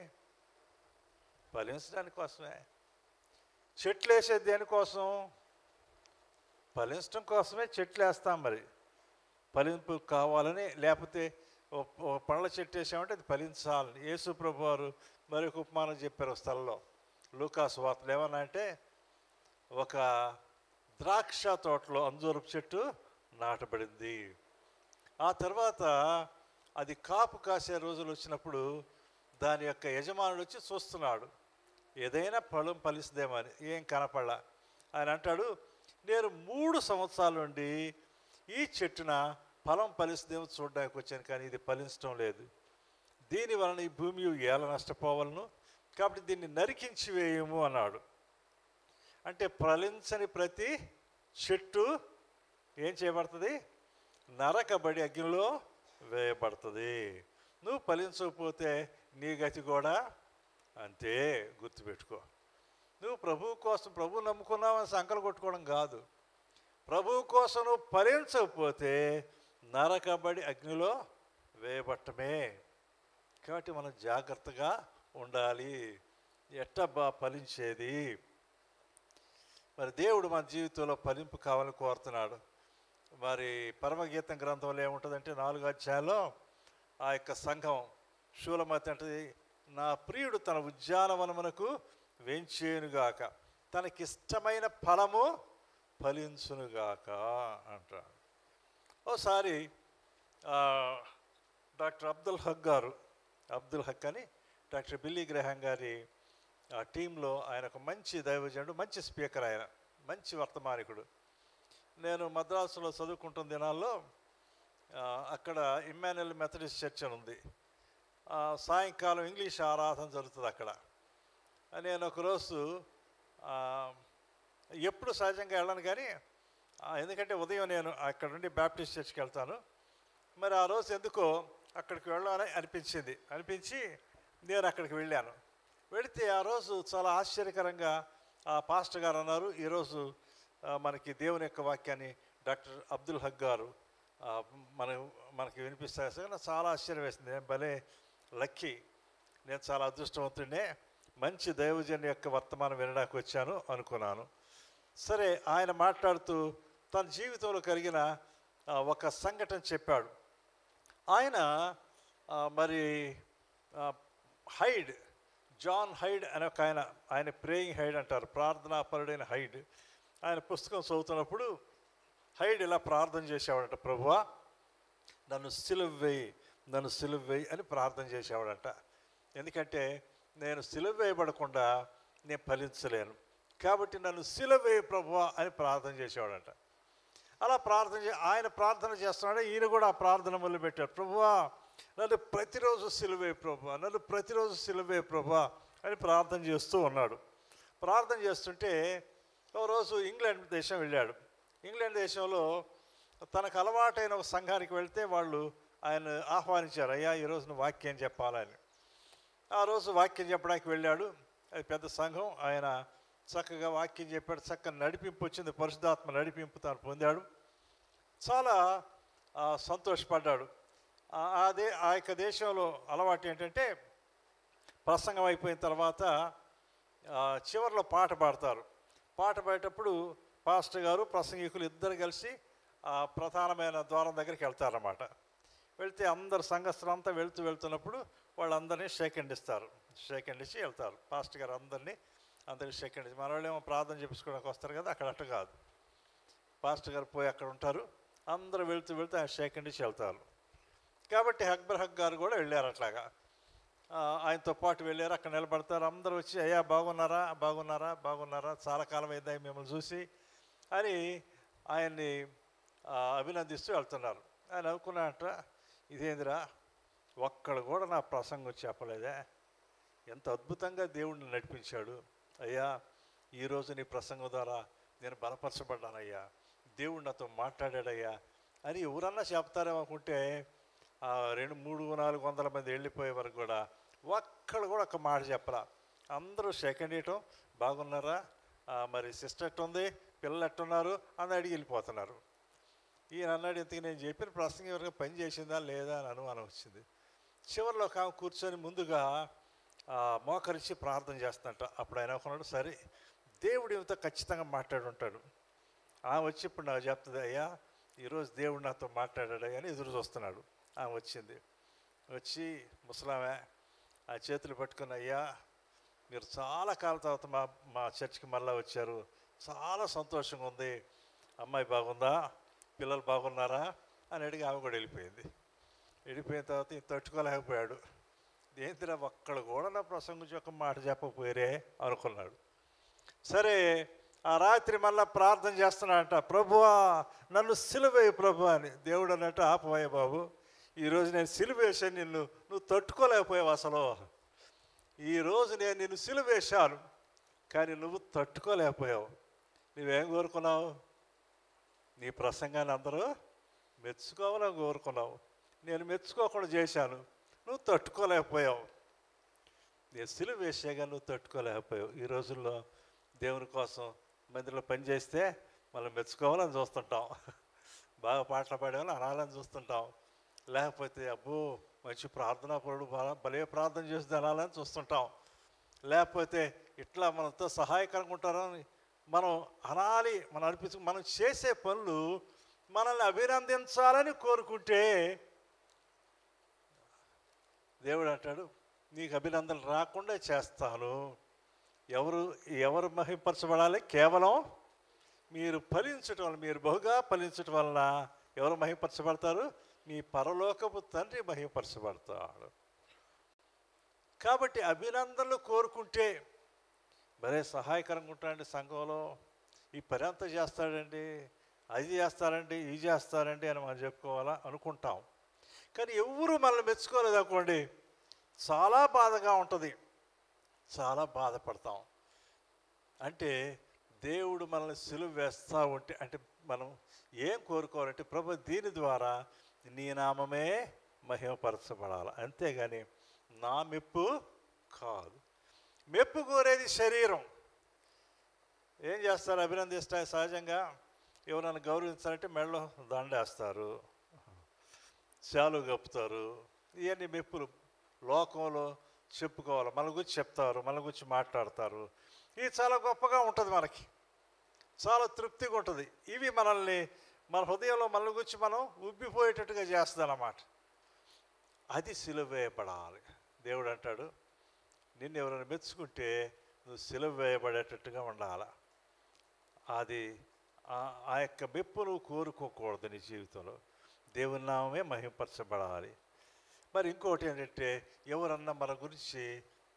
ఫలించడానికి కోసమే. చెట్లు వేసేది దేనికోసం? ఫలించడం కోసమే చెట్లు వేస్తాం. మరి ఫలింపు కావాలని, లేకపోతే ఓ పండ్ల చెట్టు వేసామంటే అది ఫలించాలని యేసు ప్రభు వారు మరి ఒక ఉపమానం చెప్పారు స్థలంలో. లూకాసు వార్తలు ఏమన్నా అంటే, ఒక ద్రాక్ష తోటలో అంజూరపు చెట్టు నాటబడింది. ఆ తర్వాత అది కాపు కాసే రోజులు వచ్చినప్పుడు దాని యొక్క యజమానుడు వచ్చి చూస్తున్నాడు, ఏదైనా ఫలం ఫలిస్తుందేమో అని. ఏం కనపడలా. ఆయన అంటాడు, నేను 3 సంవత్సరాల నుండి ఈ చెట్టున ఫలం ఫలిస్తుందేమో చూడడానికి వచ్చాను, కానీ ఇది ఫలించడం లేదు. దీని వలన ఈ భూమి ఏల నష్టపోవాలను, కాబట్టి దీన్ని నరికించి వేయము అన్నాడు. అంటే ఫలించని ప్రతి చెట్టు ఏం చేయబడుతుంది? నరకబడి అగ్నిలో వేయబడుతుంది. నువ్వు ఫలించకపోతే నీ గతి కూడా అంతే, గుర్తుపెట్టుకో. నువ్వు ప్రభువు కోసం, ప్రభువు నమ్ముకున్నావని సంకలు కొట్టుకోవడం కాదు. ప్రభువు కోసం నువ్వు ఫలించకపోతే నరకబడి అగ్నిలో వేయబట్టమే. కాబట్టి మనం జాగ్రత్తగా ఉండాలి. ఎట్టబ్బా ఫలించేది? మరి దేవుడు మన జీవితంలో ఫలింపు కావాలని కోరుతున్నాడు. మరి పరమగీతం గ్రంథంలో ఏముంటుందంటే 4వ అధ్యాయంలో ఆ యొక్క సంఘం షూలమతి అంటది, నా ప్రియుడు తన ఉద్యానవనమునకు వెంచేనుగాక, తనకిష్టమైన ఫలము ఫలించునుగాక అంటాడు. ఓసారి డాక్టర్ అబ్దుల్ హక్ అని డాక్టర్ బిల్లీ గ్రహాం గారి ఆ టీంలో ఆయన ఒక మంచి దైవజనుడు, మంచి స్పీకర్, ఆయన మంచి వర్తమానికుడు. నేను మద్రాసులో చదువుకుంటున్న దినాల్లో అక్కడ ఇమ్మాన్యుయల్ మెథడిస్ట్ చర్చ్ అని ఉంది. సాయంకాలం ఇంగ్లీష్ ఆరాధన జరుగుతుంది అక్కడ. నేను ఒకరోజు ఎప్పుడు సహజంగా వెళ్ళను, కానీ ఎందుకంటే ఉదయం నేను అక్కడ నుండి బ్యాప్టిస్ట్ చర్చ్కి వెళ్తాను. మరి ఆ రోజు ఎందుకో అక్కడికి వెళ్ళాలని అనిపించి నేను అక్కడికి వెళ్ళాను. వెళితే ఆ రోజు చాలా ఆశ్చర్యకరంగా ఆ పాస్టర్ గారు అన్నారు, ఈరోజు మనకి దేవుని యొక్క వాక్యాన్ని డాక్టర్ అబ్దుల్ హక్ గారు మనకి వినిపిస్తారు. నాకు చాలా ఆశ్చర్యం వేసింది. నేను భలే లక్కీ, నేను చాలా అదృష్టవంతుడినే, మంచి దైవజన్ యొక్క వర్తమానం వినడానికి వచ్చాను అనుకున్నాను. సరే, ఆయన మాట్లాడుతూ తన జీవితంలో కలిగిన ఒక సంఘటన చెప్పాడు. ఆయన మరి జాన్ హైడ్ అనే ఒక ఆయన ప్రేయింగ్ హైడ్ అంటారు, ప్రార్థనాపరుడైన హైడ్. ఆయన పుస్తకం చదువుతున్నప్పుడు హైడ్ ఇలా ప్రార్థన చేసేవాడంట, ప్రభువా నన్ను సిలువ వేయి అని ప్రార్థన చేసేవాడంట. ఎందుకంటే నేను సిలువ వేయబడకుండా నేను ఫలించలేను, కాబట్టి నన్ను సిలువ వేయి ప్రభువా అని ప్రార్థన చేసేవాడంట. అలా ఆయన ప్రార్థన చేస్తున్నాడే, ఈయన కూడా ఆ ప్రార్థన మొదలుపెట్టాడు, ప్రభువా నన్ను ప్రతిరోజు సిలువ వేయి ప్రభువా, నన్ను ప్రతిరోజు సిలువ వేయి ప్రభువా అని ప్రార్థన చేస్తూ ఉన్నాడు. ప్రార్థన చేస్తుంటే ఓ రోజు ఇంగ్లాండ్ దేశం వెళ్ళాడు. ఇంగ్లాండ్ దేశంలో తనకు అలవాటైన ఒక సంఘానికి వెళ్తే వాళ్ళు ఆయన ఆహ్వానించారు, అయ్యా ఈరోజు నువ్వు వాక్యం చెప్పాలని. ఆ రోజు వాక్యం చెప్పడానికి వెళ్ళాడు. అది పెద్ద సంఘం. ఆయన చక్కగా వాక్యం చెప్పాడు, చక్కగా నడిపింపు వచ్చింది, పరిశుద్ధాత్మ నడిపింపు తాను పొందాడు. చాలా సంతోషపడ్డాడు. ఆ యొక్క దేశంలో అలవాటు ఏంటంటే ప్రసంగం అయిపోయిన తర్వాత చివరిలో పాట పాడతారు. పాట పాడేటప్పుడు పాస్టర్ గారు ప్రసంగికులు ఇద్దరు కలిసి ప్రధానమైన ద్వారం దగ్గరికి వెళ్తారన్నమాట. వెళ్తే అందరు సంఘస్థులంతా వెళ్తున్నప్పుడు వాళ్ళందరినీ షేక్ హ్యాండ్ ఇచ్చి వెళ్తారు. పాస్టర్ గారు అందరినీ షేక్ హ్యాండ్ ఇచ్చి, మన వాళ్ళు ఏమో ప్రార్థన చేపించుకోవడానికి వస్తారు కదా, అక్కడ అట్ట కాదు. పాస్టర్ గారు పోయి అక్కడ ఉంటారు, అందరూ వెళ్తూ ఆయన షేక్ హ్యాండ్ ఇచ్చి వెళ్తారు. కాబట్టి అక్బర్ హక్ గారు కూడా వెళ్ళారు. అట్లాగా ఆయనతో పాటు వెళ్ళారు. అక్కడ నిలబడతారు. అందరూ వచ్చి, అయ్యా బాగున్నారా, చాలా కాలం అయిందా మిమ్మల్ని చూసి అని ఆయన్ని అభినందిస్తూ వెళ్తున్నారు. ఆయన అనుకున్నట్ట, ఇదేందిరా ఒక్కడు కూడా నా ప్రసంగం చెప్పలేదా, ఎంత అద్భుతంగా దేవుడిని నడిపించాడు అయ్యా, ఈరోజు నీ ప్రసంగం ద్వారా నేను బలపరచబడ్డానయ్యా, దేవుడు నాతో మాట్లాడాడయ్యా అని ఎవరన్నా చెప్తారేమో అనుకుంటే 200-400 మంది వెళ్ళిపోయే వరకు కూడా ఒక్కడు కూడా ఒక మాట చెప్పరా. అందరూ సెకండ్ ఇయటం, బాగున్నారా, మరి సిస్టర్ ఎట్టుంది, పిల్లలు ఎట్టున్నారు అని అడిగి వెళ్ళిపోతున్నారు. ఈయన అన్నాడు, ఇంతకు నేను చెప్పిన ప్రసంగం ఎవరికి పని చేసిందా లేదా అని అనుమానం వచ్చింది. చివరిలో ఒక ఆమె కూర్చొని ముందుగా మోకరించి ప్రార్థన చేస్తుంట. అప్పుడు ఆయన అనుకున్నాడు, సరే దేవుడు ఇంత ఖచ్చితంగా మాట్లాడి ఉంటాడు. ఆమె వచ్చి ఇప్పుడు నాకు చెప్తుంది, అయ్యా ఈరోజు దేవుడు నాతో మాట్లాడాడు అని ఎదురు చూస్తున్నాడు. ఆమె వచ్చింది. వచ్చి ముసలామె ఆ చేతులు పట్టుకుని, అయ్యా మీరు చాలా కాలం తర్వాత మా మా చర్చికి మళ్ళీ వచ్చారు, చాలా సంతోషంగా ఉంది, అమ్మాయి బాగుందా, పిల్లలు బాగున్నారా అని అడిగి ఆమె కూడా వెళ్ళిపోయింది. వెళ్ళిపోయిన తర్వాత ఈయన తట్టుకోలేకపోయాడు. ఏంటిరా ఒక్కడు కూడా నా ప్రసంగం ఒక మాట చెప్పకపోయారే అనుకున్నాడు. సరే ఆ రాత్రి మళ్ళీ ప్రార్థన చేస్తున్నాడంట, ప్రభువా నన్ను సిలువేయి ప్రభు అని. దేవుడు అన్నట్టు, ఆపవయ్య బాబు, ఈరోజు నేను సిలువేశాను నిన్ను, నువ్వు తట్టుకోలేకపోయావు. అసలు ఈరోజు నేను నిన్ను సిలువేశాను కానీ నువ్వు తట్టుకోలేకపోయావు. నువ్వేం కోరుకున్నావు? నీ ప్రసంగాన్ని అందరూ మెచ్చుకోవాలని కోరుకున్నావు. నేను మెచ్చుకోకుండా చేశాను, నువ్వు తట్టుకోలేకపోయావు. నేను సిలువ వేసాగా నువ్వు తట్టుకోలేకపోయావు. ఈ రోజుల్లో దేవుని కోసం మందిలో పనిచేస్తే మనం మెచ్చుకోవాలని చూస్తుంటాం, బాగా పాటలు పాడేవాళ్ళు అనాలని చూస్తుంటాం, లేకపోతే అబ్బో మంచి ప్రార్థనా పరుడు భలే ప్రార్థన చేసి అనాలని చూస్తుంటాం, లేకపోతే ఇట్లా మనతో సహాయకరంగా ఉంటారని మనం అనాలి. మనం మనం చేసే పనులు మనల్ని అభినందించాలని కోరుకుంటే దేవుడు అంటాడు, నీకు అభినందనలు రాకుండా చేస్తాను. ఎవరు మహింపరచబడాలి? కేవలం మీరు ఫలించటం వల్ల, మీరు బహుగా ఫలించటం వలన ఎవరు మహింపరచబడతారు? మీ పరలోకపు తండ్రి మహింపరచబడతాడు. కాబట్టి అభినందనలు కోరుకుంటే భలే సహాయకరంగా ఉంటాడండి. సంఘంలో ఈ పని అంతా చేస్తాడండి, అది చేస్తారండి, ఇది చేస్తారండి అని మనం చెప్పుకోవాలా అనుకుంటాం. కానీ ఎవరు మనల్ని మెచ్చుకోలేదు అనుకోండి, చాలా బాధగా ఉంటుంది, చాలా బాధపడతాం. అంటే దేవుడు మనల్ని సిలువ వేస్తూ ఉంటే, అంటే మనం ఏం కోరుకోవాలంటే, ప్రభు దీని ద్వారా నీ నామమే మహిమపరచబడాలి, అంతేగాని నా మెప్పు కాదు. మెప్పు కోరేది శరీరం. ఏం చేస్తారు? అభినందిస్తారు. సహజంగా ఎవరైనా గౌరవించాలంటే మెడలో దండేస్తారు, శాలు కప్పుతారు. ఇవన్నీ మెప్పులు. లోకంలో చెప్పుకోవాలి, మన గురించి చెప్తారు, మన గురించి మాట్లాడతారు. ఇది చాలా గొప్పగా ఉంటుంది, మనకి చాలా తృప్తిగా ఉంటుంది. ఇవి మనల్ని మన హృదయంలో మన గురించి మనం ఉబ్బిపోయేటట్టుగా చేస్తుంది అన్నమాట. అది సిలువ వేయబడాలి. దేవుడు అంటాడు, నిన్ను ఎవరైనా మెచ్చుకుంటే నువ్వు సిలువ వేయబడేటట్టుగా ఉండాలి. అది ఆ యొక్క మెప్పు నువ్వు కోరుకోకూడదు నీ జీవితంలో. దేవుని నామమే మహింపరచబడాలి. మరి ఇంకోటి ఏంటంటే, ఎవరన్నా మన గురించి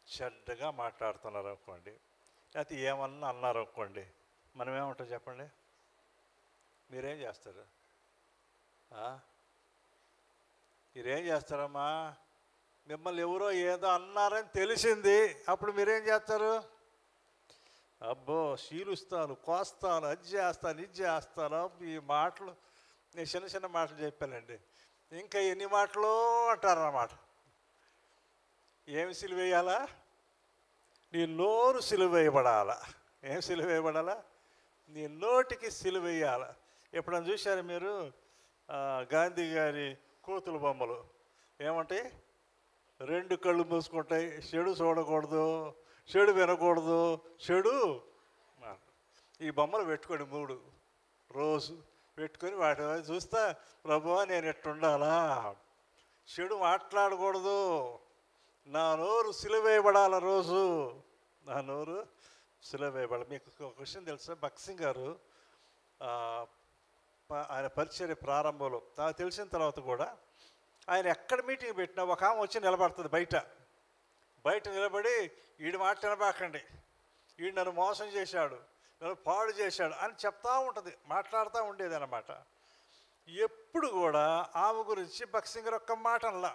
చెడ్డగా మాట్లాడుతున్నారు అనుకోండి, లేకపోతే ఏమన్నా అన్నారు అనుకోండి, మనం ఏమంటాం చెప్పండి? మీరేం చేస్తారు? మీరేం చేస్తారమ్మా? మిమ్మల్ని ఎవరో ఏదో అన్నారని తెలిసింది, అప్పుడు మీరేం చేస్తారు? అబ్బో శీలుస్తాను, కోస్తాను, అది చేస్తాను, ఇది చేస్తాను. ఈ మాటలు నేను చిన్న చిన్న మాటలు చెప్పానండి, ఇంకా ఎన్ని మాటలు అంటారన్నమాట. ఏమి సిలువ వేయాలా? నీ నోరు సిలువ వేయబడాలా. ఏం సిలువ వేయబడాలా? నీ నోటికి సిలువ వేయాల. ఎప్పుడైనా చూశారు మీరు గాంధీ గారి కోతుల బొమ్మలు? ఏమంటాయి? 2 కళ్ళు మూసుకుంటాయి, చెడు చూడకూడదు, చెడు వినకూడదు, చెడు. ఈ బొమ్మలు పెట్టుకోండి 3 రోజు పెట్టుకొని వాటి చూస్తా, ప్రభువా నేను ఎట్టుండాలా, చెడు మాట్లాడకూడదు, నా నోరు సిలువ వేయబడాల, రోజు నా నోరు సిలువ వేయబడాలి. మీకు ఒక విషయం తెలుసా? భక్సింగ్ గారు ఆయన పరిచర్య ప్రారంభంలో నాకు తెలిసిన తర్వాత కూడా ఆయన ఎక్కడ మీటింగ్ పెట్టినా ఒక ఆమె వచ్చి నిలబడుతుంది బయట నిలబడి, వీడి మాట వినబాకండి, వీడు నన్ను మోసం చేశాడు, నన్ను పాడు చేశాడు అని చెప్తా ఉంటుంది, మాట్లాడుతూ ఉండేది అన్నమాట. ఎప్పుడు కూడా ఆమె గురించి భక్సింగ్ గారు ఒక్క మాట అనలా,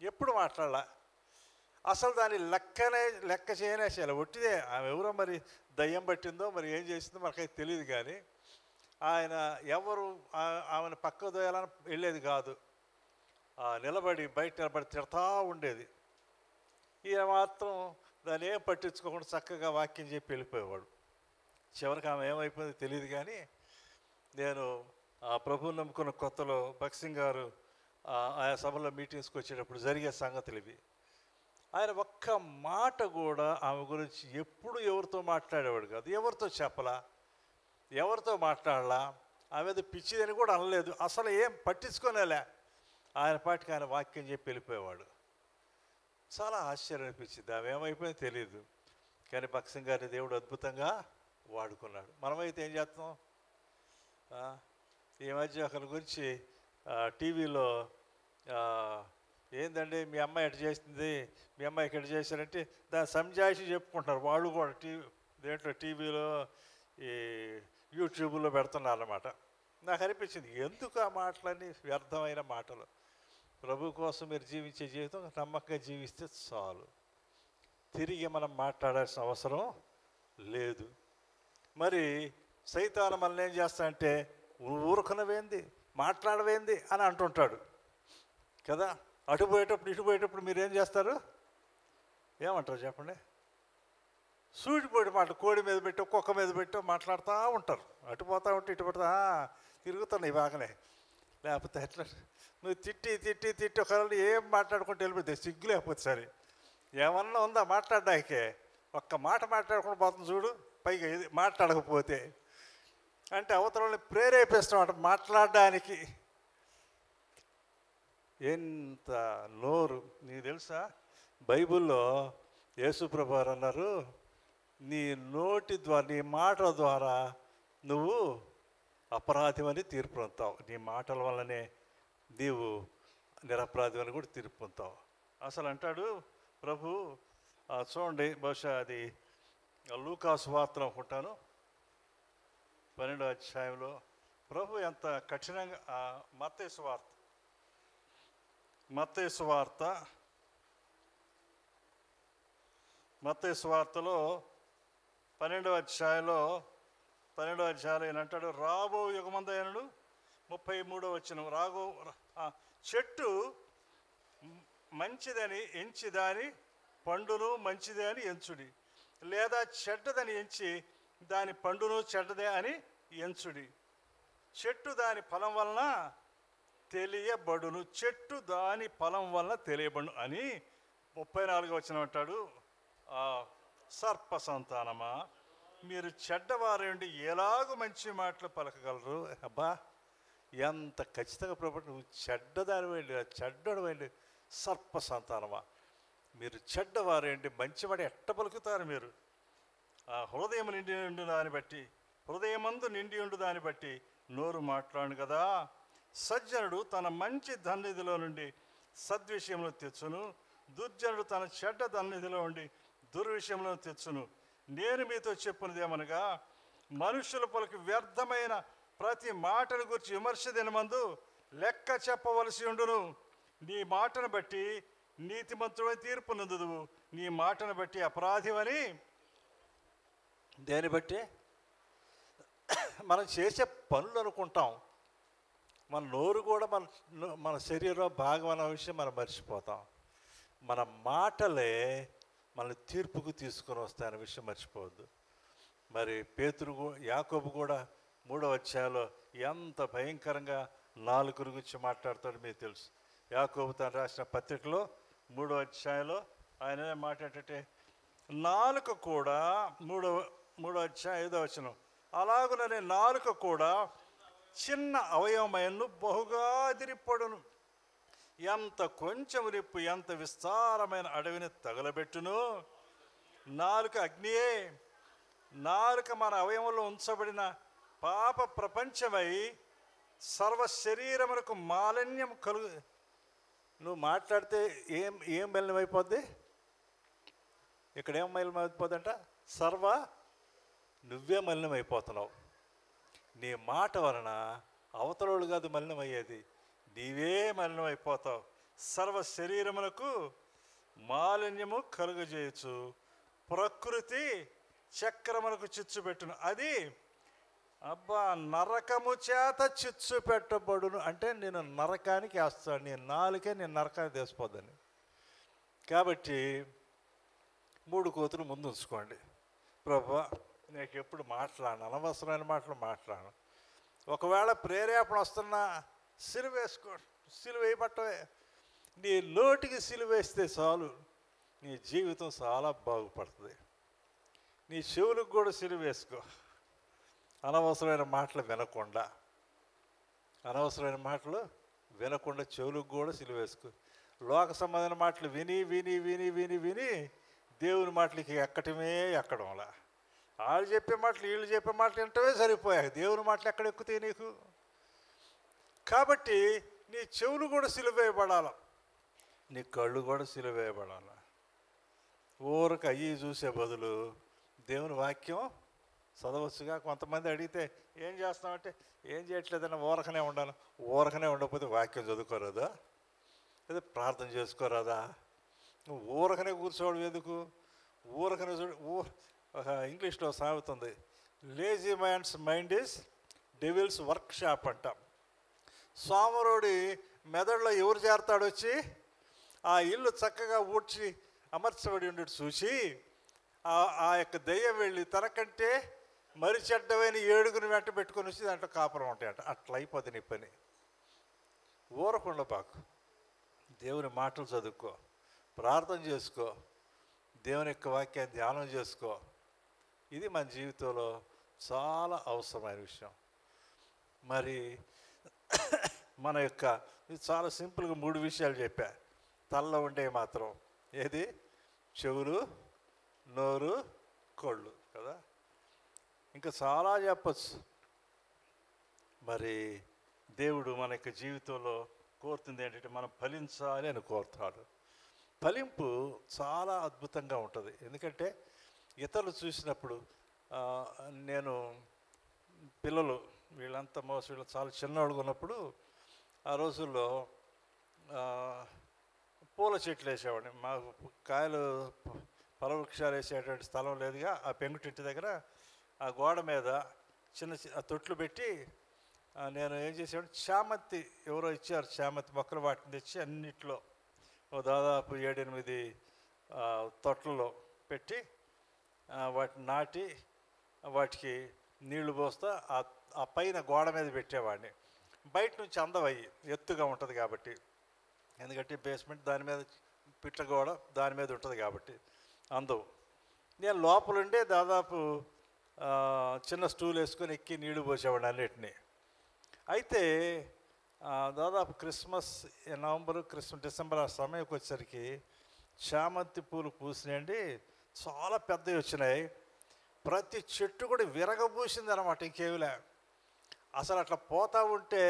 ఎప్పుడు మాట్లాడలా. అసలు దాన్ని లెక్క చేయనే చేయాలి. ఒట్టిదే ఆమె ఎవరో మరి దయ్యం పట్టిందో మరి ఏం చేసిందో మనకైతే తెలియదు. కానీ ఆయన ఎవరు ఆమెను పక్క దోయాలని వెళ్ళేది కాదు, బయట నిలబడి తిడతా ఉండేది. ఈయన మాత్రం దాన్ని ఏం పట్టించుకోకుండా చక్కగా వాక్యం చెప్పి వెళ్ళిపోయేవాడు. చివరికి ఆమె ఏమైపోయిందో తెలియదు. కానీ నేను ఆ ప్రభువుని నమ్ముకున్న కొత్తలో భక్సింగ్ గారు ఆయా సభలో మీటింగ్స్కి వచ్చేటప్పుడు జరిగే సంగతులు ఇవి. ఆయన ఒక్క మాట కూడా ఆమె గురించి ఎప్పుడు ఎవరితో మాట్లాడేవాడు కాదు, ఎవరితో చెప్పలా, ఎవరితో మాట్లాడలా. ఆమె మీద పిచ్చిదని కూడా అనలేదు, అసలు ఏం పట్టించుకోనేలే. ఆయన పాటికి ఆయన వాక్యం చెప్పి వెళ్ళిపోయేవాడు. చాలా ఆశ్చర్యం అనిపించింది. ఆమె ఏమైపోయిందో తెలియదు, కానీ భక్సింగ్ గారిని దేవుడు అద్భుతంగా వాడుకున్నాడు. మనమైతే ఏం చేస్తాం? ఈ మధ్య ఒకరి గురించి టీవీలో ఏందండి మీ అమ్మాయి ఎటు చేసింది, మీ అమ్మాయి ఇక్కడ చేశారంటే దాని సంజాయిషి చెప్పుకుంటున్నారు వాళ్ళు కూడా. దేంట్లో టీవీలో ఈ యూట్యూబ్లో పెడుతున్నారు అన్నమాట. నాకు అనిపించింది, ఎందుకు ఆ మాటలన్నీ వ్యర్థమైన మాటలు. ప్రభు కోసం మీరు జీవించే జీవితం నమ్మకంగా జీవిస్తే చాలు, తిరిగి మనం మాట్లాడాల్సిన అవసరం లేదు. మరి సైతాను మనల్ని ఏం చేస్తాడంటే ఊరుకునవేంది, మాట్లాడవేంది అని అంటుంటాడు కదా. అటు పోయేటప్పుడు ఇటు పోయేటప్పుడు మీరు ఏం చేస్తారు? ఏమంటారు చెప్పండి? సూటిపోయి మాట కోడి మీద పెట్టి కుక్క మీద పెట్టి మాట్లాడుతూ ఉంటారు. అటు పోతా ఉంటే ఇటు పడతా తిరుగుతున్నాయి బాగానే. లేకపోతే ఎట్లా నువ్వు తిట్టి తిట్టి తిట్టి ఒకళ్ళు ఏం మాట్లాడుకుంటూ వెళ్ళిపోతే సిగ్గు లేకపోతే సరే ఏమన్నా ఉందా మాట్లాడడానికే? ఒక్క మాట మాట్లాడుకుంటూ పోతుంది చూడు, పైగా ఇది మాట్లాడకపోతే అంటే అవతలని ప్రేరేపిస్తాం మాట్లాడడానికి. ఎంత నోరు! నీకు తెలుసా, బైబిల్లో యేసుప్రభు వారు అన్నారు, నీ నోటి ద్వారా నీ మాటల ద్వారా నువ్వు అపరాధమని తీర్పు పొందుతావు, నీ మాటల వల్లనే నీవు నిరపరాధమని కూడా తీర్పు పొందుతావు. అసలు అంటాడు ప్రభు, చూడండి, బహుశా అది లూకాసు వార్త అనుకుంటాను, 12వ అధ్యాయంలో ప్రభు ఎంత కఠినంగా మత్తయి సువార్తలో 12వ అధ్యాయంలో ఏనంటాడు, రాబో యుగమందు అయినను 33వ వచనం, చెట్టు మంచిదని ఎంచి దాని పండును మంచిదే అని ఎంచుడి, లేదా చెడ్డదని ఎంచి దాని పండును చెడ్డదే అని ఎంచుడి. చెట్టు దాని ఫలం వలన తెలియబడును, చెట్టు దాని ఫలం వలన తెలియబడును అని 34వ వచనం అంటాడు. సర్ప సంతానమా, మీరు చెడ్డవారేంటి ఎలాగూ మంచి మాటలు పలకగలరు? అబ్బా, ఎంత ఖచ్చితంగా ప్రభు, నువ్వు చెడ్డడు వెళ్ళి సర్ప సంతానమా, మీరు చెడ్డవారేంటి మంచి మాట ఎట్ట పలుకుతారు మీరు? హృదయమందు నిండి ఉండు దాన్ని బట్టి నోరు మాట్లాడు కదా. సజ్జనుడు తన మంచి ధన్నిధిలో నుండి సద్విషయంలో తెచ్చును, దుర్జనుడు తన చెడ్డ ధన్నిధిలో ఉండి దుర్విషయంలో తెచ్చును. నేను మీతో చెప్పున్నదేమనగా, మనుషుల పలికి వ్యర్థమైన ప్రతి మాటను గురించి విమర్శ దినమందు లెక్క చెప్పవలసి ఉండును. నీ మాటను బట్టి నీతిమంతుడై తీర్పు నందుదువు, నీ మాటను బట్టి అపరాధివని. దేని బట్టి? మనం చేసే పనులు అనుకుంటాం. మన నోరు కూడా మన శరీరం భాగం అన్న విషయం మనం మర్చిపోతాం. మన మాటలే మన తీర్పుకు తీసుకొని వస్తాయన్న విషయం మర్చిపోవద్దు. మరి యాకోబు కూడా 3వ అధ్యాయంలో ఎంత భయంకరంగా నాలుక గురించి మాట్లాడతాడు మీకు తెలుసు. యాకోబు తను రాసిన పత్రికలో 3వ అధ్యాయంలో ఆయన మాట్లాడేటంటే, నాలుక కూడా 3వ అధ్యాయం 5వ వచనం, అలాగుననే నాలుక కూడా చిన్న అవయవమైనను బహుగా అదిరిపడును, ఎంత కొంచెం రిప్పు ఎంత విస్తారమైన అడవిని తగలబెట్టును. నాలుక అగ్నియే. నాలుక మన అవయవంలో ఉంచబడిన పాప ప్రపంచమై సర్వ శరీరమునకు మాలిన్యం నువ్వు మాట్లాడితే ఏం మలినమైపోద్ది? ఇక్కడ ఏం మలినమైపోద్దంట? నువ్వే మలినమైపోతున్నావు. నీ మాట వలన అవతలోళ్ళు కాదు మలినమయ్యేది, నీవే మలినమైపోతావు. సర్వ శరీరమునకు మాలిన్యము కలుగజేయచ్చు, ప్రకృతి చక్రమునకు చిచ్చు పెట్టును, అది నరకము చేత చిచ్చు పెట్టబడును. అంటే నేను నరకానికి వేస్తాను, నీ నాలుకే నేను నరకానికి తీసిపోద్దని. కాబట్టి 3 కోతులు ముందు ఉంచుకోండి. ప్రభువా, నీకు ఎప్పుడు మాట్లాడను, అనవసరమైన మాటలు మాట్లాడను. ఒకవేళ ప్రేరేపణ వస్తున్నా సిలువ వేసుకోండి, సిలువ వేయబట్టవే. నీ లోటుకి సిలువ వేస్తే చాలు, నీ జీవితం చాలా బాగుపడుతుంది. నీ చెవులకు కూడా సిలువ వేసుకో, అనవసరమైన మాటలు వినకుండా. అనవసరమైన మాటలు వినకుండా చెవులకు కూడా సిలువేసుకో. లోక సంబంధమైన మాటలు విని విని విని విని విని దేవుని మాటలకి ఎక్కటమే ఎక్కడంలా. వాళ్ళు చెప్పే మాటలు వీళ్ళు చెప్పే మాటలు వింటమే సరిపోయాయి. దేవుని మాటలు ఎక్కడ ఎక్కుతాయి నీకు? కాబట్టి నీ చెవులు కూడా సిలువేయబడాల, నీ కళ్ళు కూడా సిలువేయబడాల. ఊరకు అయ్యి చూసే బదులు దేవుని వాక్యం చదవచ్చుగా. కొంతమంది అడిగితే ఏం చేస్తామంటే ఏం చేయట్లేదన్నా ఊరకనే ఉండాలి. ఊరకనే ఉండకపోతే వాక్యం చదువుకోరాదా? అదే ప్రార్థన చేసుకోరాదా? నువ్వు ఊరకనే కూర్చోవడం ఎందుకు? ఊరకనే ఇంగ్లీష్లో సామెత ఉంది, lazy man's mind is devil's workshop అంట. సోమరుడి మెదడులో ఎవరు చేరతాడు వచ్చి? ఆ ఇల్లు చక్కగా ఊడ్చి అమర్చబడి ఉండేది చూసి ఆ యొక్క దెయ్యం వెళ్ళి తనకంటే మరి చెడ్డమైన 7 వెంట పెట్టుకొని వచ్చి దాంట్లో కాపురం ఉంటాయట. అట్లా అయిపోతుంది నీ పని. ఊరకుండా పాకు, దేవుని మాటలు చదువుకో, ప్రార్థన చేసుకో, దేవుని యొక్క వాక్యాన్ని ధ్యానం చేసుకో. ఇది మన జీవితంలో చాలా అవసరమైన విషయం. మరి మన యొక్క ఇది చాలా సింపుల్గా 3 విషయాలు చెప్పా. తలలో ఉండే మాత్రం ఏది? చెవులు, నోరు, కళ్ళు కదా. ఇంకా చాలా చెప్పచ్చు. మరి దేవుడు మన యొక్క జీవితంలో కోరుతుంది ఏంటంటే మనం ఫలించాలి అని కోరుతాడు. ఫలింపు చాలా అద్భుతంగా ఉంటుంది. ఎందుకంటే ఇతరులు చూసినప్పుడు నేను పిల్లలు వీళ్ళంతా వీళ్ళు చాలా చిన్నవాళ్ళుగా ఉన్నప్పుడు ఆ రోజుల్లో పూల చెట్లు వేసేవాడిని. మాకు కాయలు ఫలవృక్షాలు వేసేటువంటి స్థలం లేదుగా. ఆ పెంకుటింటి దగ్గర ఆ గోడ మీద చిన్న తొట్లు పెట్టి నేను ఏం చేసేవాడిని, చామంతి ఎవరో ఇచ్చారు చామంతి మొక్కలు, వాటిని తెచ్చి అన్నిట్లో దాదాపు 7-8 తొట్లలో పెట్టి వాటిని నాటి వాటికి నీళ్లు పోస్తా ఆ పైన గోడ మీద పెట్టేవాడిని. బయట నుంచి అందవయ్యి, ఎత్తుగా ఉంటుంది కాబట్టి. ఎందుకంటే బేస్మెంట్ దాని మీద పిట్ల గోడ దాని మీద ఉంటుంది కాబట్టి అందవు. నేను లోపలుండే దాదాపు చిన్న స్టూల్ వేసుకొని ఎక్కి నీళ్లు పోసేవాడిని అన్నిటినీ. అయితే దాదాపు నవంబరు, డిసెంబర్ ఆ సమయంకి వచ్చేసరికి చామంతి పూలు పూసినాయండి. చాలా పెద్దవి వచ్చినాయి. ప్రతి చెట్టు కూడా విరగబూసింది అనమాట. ఇంకేమిలే అసలు. అట్లా పోతా ఉంటే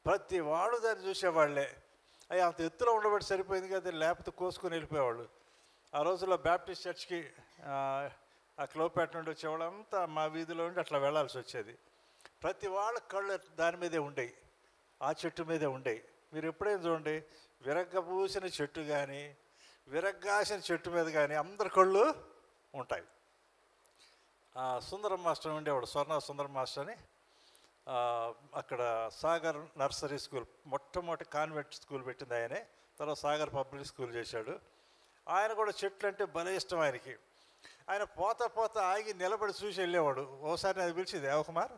ప్రతి వాడు దాన్ని చూసేవాళ్ళే. అవి అంత ఎత్తులో ఉండబట్టి సరిపోయింది కదా, లేకపోతే కోసుకొని వెళ్ళిపోయేవాళ్ళు. ఆ రోజుల్లో బ్యాప్టిస్ట్ చర్చ్కి ఆ క్లోపేట నుండి వచ్చేవాళ్ళంతా మా వీధిలో ఉండి అట్లా వెళ్ళాల్సి వచ్చేది. ప్రతి వాళ్ళ కళ్ళు దాని మీదే ఉండేవి, ఆ చెట్టు మీదే ఉండేవి. మీరు ఎప్పుడైనా చూడండి, విరగ్గబూసిన చెట్టు కానీ విరగ్గాసిన చెట్టు మీద కానీ అందరి కళ్ళు ఉంటాయి. సుందరం మాస్టర్ ఉండేవాడు, సుందరం మాస్టర్ అని. అక్కడ సాగర్ నర్సరీ స్కూల్, మొట్టమొదటి కాన్వెంట్ స్కూల్ పెట్టింది ఆయనే. తర్వాత సాగర్ పబ్లిక్ స్కూల్ చేశాడు. ఆయన కూడా చెట్లు అంటే భలే ఇష్టం ఆయనకి. ఆయన పోతా ఆగి నిలబడి చూసి వెళ్ళేవాడు. ఓసారి అది పిలిచి, దేవకుమార్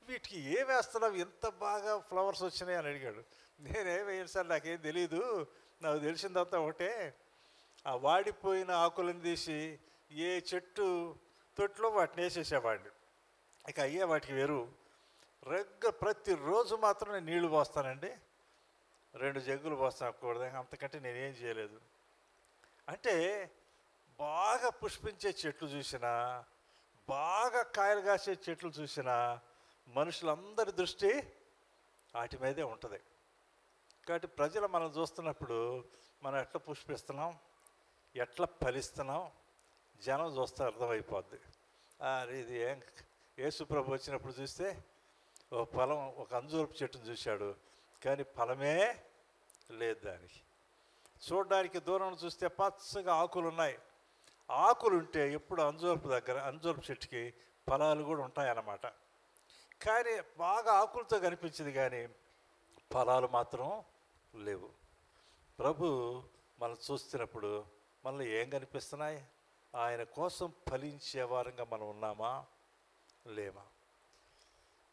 వీటికి ఏం వేస్తున్నావు, ఎంత బాగా ఫ్లవర్స్ వచ్చినాయి అని అడిగాడు. నేనేం వేయను సార్, నాకేం తెలీదు, నాకు తెలిసిందంతా ఒకటే, ఆ వాడిపోయిన ఆకులను తీసి ఏ చెట్టు తొట్లో వాటిని వేసేసేవాడిని. ఇక అయ్యే వాటికి వెరువు. ప్రతిరోజు మాత్రం నేను నీళ్లు పోస్తానండి, 2 జగ్గులు పోస్తాకూడదు, అంతకంటే నేనేం చేయలేదు. అంటే బాగా పుష్పించే చెట్లు చూసినా, బాగా కాయలు కాసే చెట్లు చూసినా మనుషులందరి దృష్టి వాటి మీదే ఉంటుంది. కాబట్టి ప్రజలు మనం చూస్తున్నప్పుడు మనం ఎట్లా పుష్పిస్తున్నాం, ఎట్లా ఫలిస్తున్నాం జనం చూస్తే అర్థమైపోద్ది. ఇది యేసుప్రభు వచ్చినప్పుడు చూస్తే ఒక అంజూరపు చెట్టును చూశాడు, కానీ ఫలమే లేదు దానికి. చూడడానికి దూరం చూస్తే పచ్చగా ఆకులు ఉన్నాయి. ఆకులుంటే ఎప్పుడు అంజూరపు చెట్టుకి ఫలాలు కూడా ఉంటాయన్నమాట. కానీ బాగా ఆకులతో కనిపించింది, కానీ ఫలాలు మాత్రం లేవు. ప్రభు మనం చూస్తున్నప్పుడు మనలో ఏం కనిపిస్తున్నాయి? ఆయన కోసం ఫలించే వారంగా మనం ఉన్నామా, లేమా?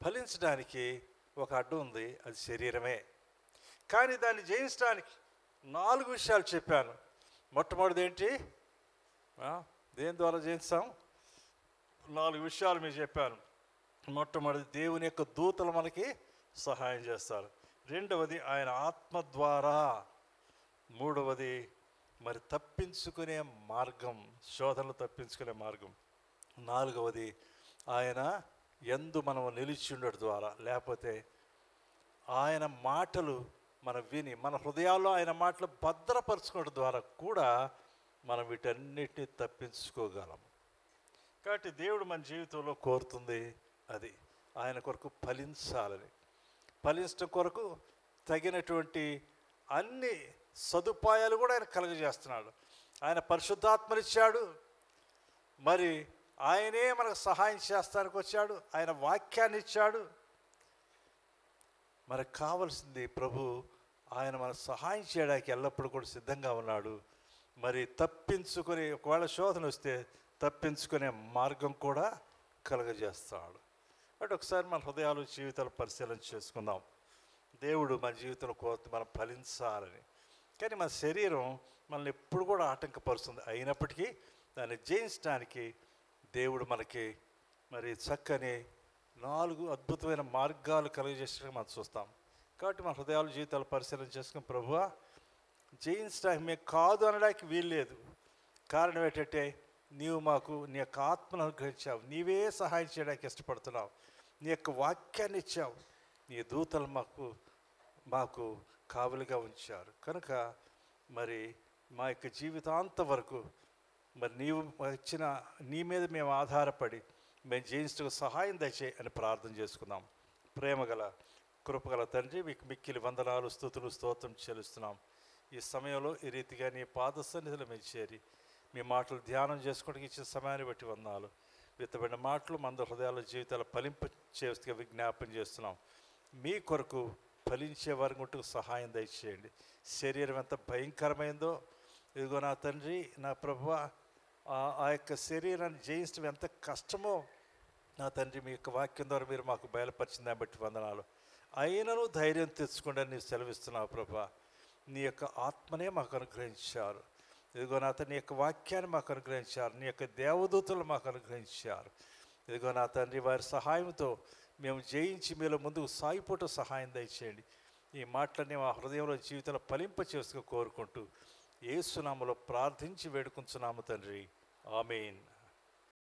ఫలించడానికి ఒక అడ్డు ఉంది, అది శరీరమే. కానీ దాన్ని జయించడానికి 4 విషయాలు చెప్పాను. మొట్టమొదటిది ఏంటి? దేని ద్వారా జయిస్తాం? 4 విషయాలు మీకు చెప్పాను. మొట్టమొదటి, దేవుని యొక్క దూతలు మనకి సహాయం చేస్తారు. రెండవది ఆయన ఆత్మ ద్వారా. మూడవది మరి తప్పించుకునే మార్గం, శోధనలు తప్పించుకునే మార్గం. నాలుగవది ఆయన యందు మనం నిలిచి ఉండడం ద్వారా, లేకపోతే ఆయన మాటలు మనం విని మన హృదయాల్లో ఆయన మాటలు భద్రపరచుకోవడం ద్వారా కూడా మనం వీటన్నిటిని తప్పించుకోగలం. కాబట్టి దేవుడు మన జీవితంలో కోరుతుంది అది, ఆయన కొరకు ఫలించాలని. ఫలించడం కొరకు తగినటువంటి అన్ని సదుపాయాలు కూడా ఆయన కలుగజేస్తున్నాడు. ఆయన పరిశుద్ధాత్మనిచ్చాడు, మరి ఆయనే మనకు సహాయం చేస్తానికి వచ్చాడు, ఆయన వాక్యాన్ని ఇచ్చాడు. మనకు కావలసింది ప్రభు ఆయన మనకు సహాయం చేయడానికి ఎల్లప్పుడూ కూడా సిద్ధంగా ఉన్నాడు. మరి తప్పించుకుని, ఒకవేళ శోధన వస్తే తప్పించుకునే మార్గం కూడా కలుగజేస్తాడు. అంటే ఒకసారి మన హృదయాలు జీవితాలు పరిశీలన చేసుకుందాం. దేవుడు మన జీవితంలో కోరుతూ మనం ఫలించాలని, కానీ మన శరీరం మనల్ని ఎప్పుడు కూడా ఆటంకపరుస్తుంది. అయినప్పటికీ దాన్ని జయించడానికి దేవుడు మనకి మరి చక్కని 4 అద్భుతమైన మార్గాలు కలుగజేసడం మనం చూస్తాం. కాబట్టి మన హృదయాలు జీవితాలు పరిశీలన చేసుకుని, ప్రభువా జయించడానికి మేము కాదు అనడానికి వీల్లేదు. కారణం ఏంటంటే నీవు మాకు నీ యొక్క ఆత్మను అనుగ్రహించావు, నీవే సహాయం చేయడానికి ఇష్టపడుతున్నావు, నీ యొక్క వాక్యాన్ని ఇచ్చావు, నీ దూతలు మాకు కావలిగా ఉంచారు. కనుక మరి మా యొక్క జీవితాంతం వరకు మరి నీవు ఇచ్చిన నీ మీద మేము ఆధారపడి మేము జయించడానికి సహాయం దయచేయి అని ప్రార్థన చేసుకుందాం. ప్రేమగల కృపగల తండ్రి, మీకు మిక్కిలి వందనాలు, స్తుతులు, స్తోత్రం చెల్లిస్తున్నాం. ఈ సమయంలో ఈ రీతిగా నీ పాద సన్నిధిలో మేము చేరి మీ మాటలు ధ్యానం చేసుకోవడానికి ఇచ్చిన సమయాన్ని బట్టి వందనాలు. విత్తబడిన మాటలు మన హృదయాల జీవితాలు ఫలింప చేస్తూ విజ్ఞాపన చేస్తున్నాం. మీ కొరకు ఫలించే వారి గుంటకు సహాయం దయచేయండి. శరీరం ఎంత భయంకరమైందో, ఇదిగో నా తండ్రి, నా ప్రభువా, ఆ యొక్క శరీరాన్ని జయించడం ఎంత కష్టమో నా తండ్రి మీ యొక్క వాక్యం ద్వారా మీరు మాకు బయలుపరిచింది. దాన్ని బట్టి వందనాలు. అయినను ధైర్యం తెచ్చుకోండి అని నీవు సెలవిస్తున్నావు ప్రభువా. నీ యొక్క ఆత్మనే మాకు అనుగ్రహించారు. ఇదిగో నా తండ్రి, నీ యొక్క వాక్యాన్ని మాకు అనుగ్రహించారు, నీ యొక్క దేవదూతలు మాకు అనుగ్రహించారు. ఇదిగో నా తండ్రి, వారి సహాయంతో మేము జయించి మీలో ముందుకు సాగిపోవటం సహాయం దయచేయండి. ఈ మాటలన్నీ మా హృదయంలో జీవితంలో ఫలింప చేసుకు కోరుకుంటూ యేసు నామములో ప్రార్థించి వేడుకుంటున్నాము తండ్రి. ఆమేన్.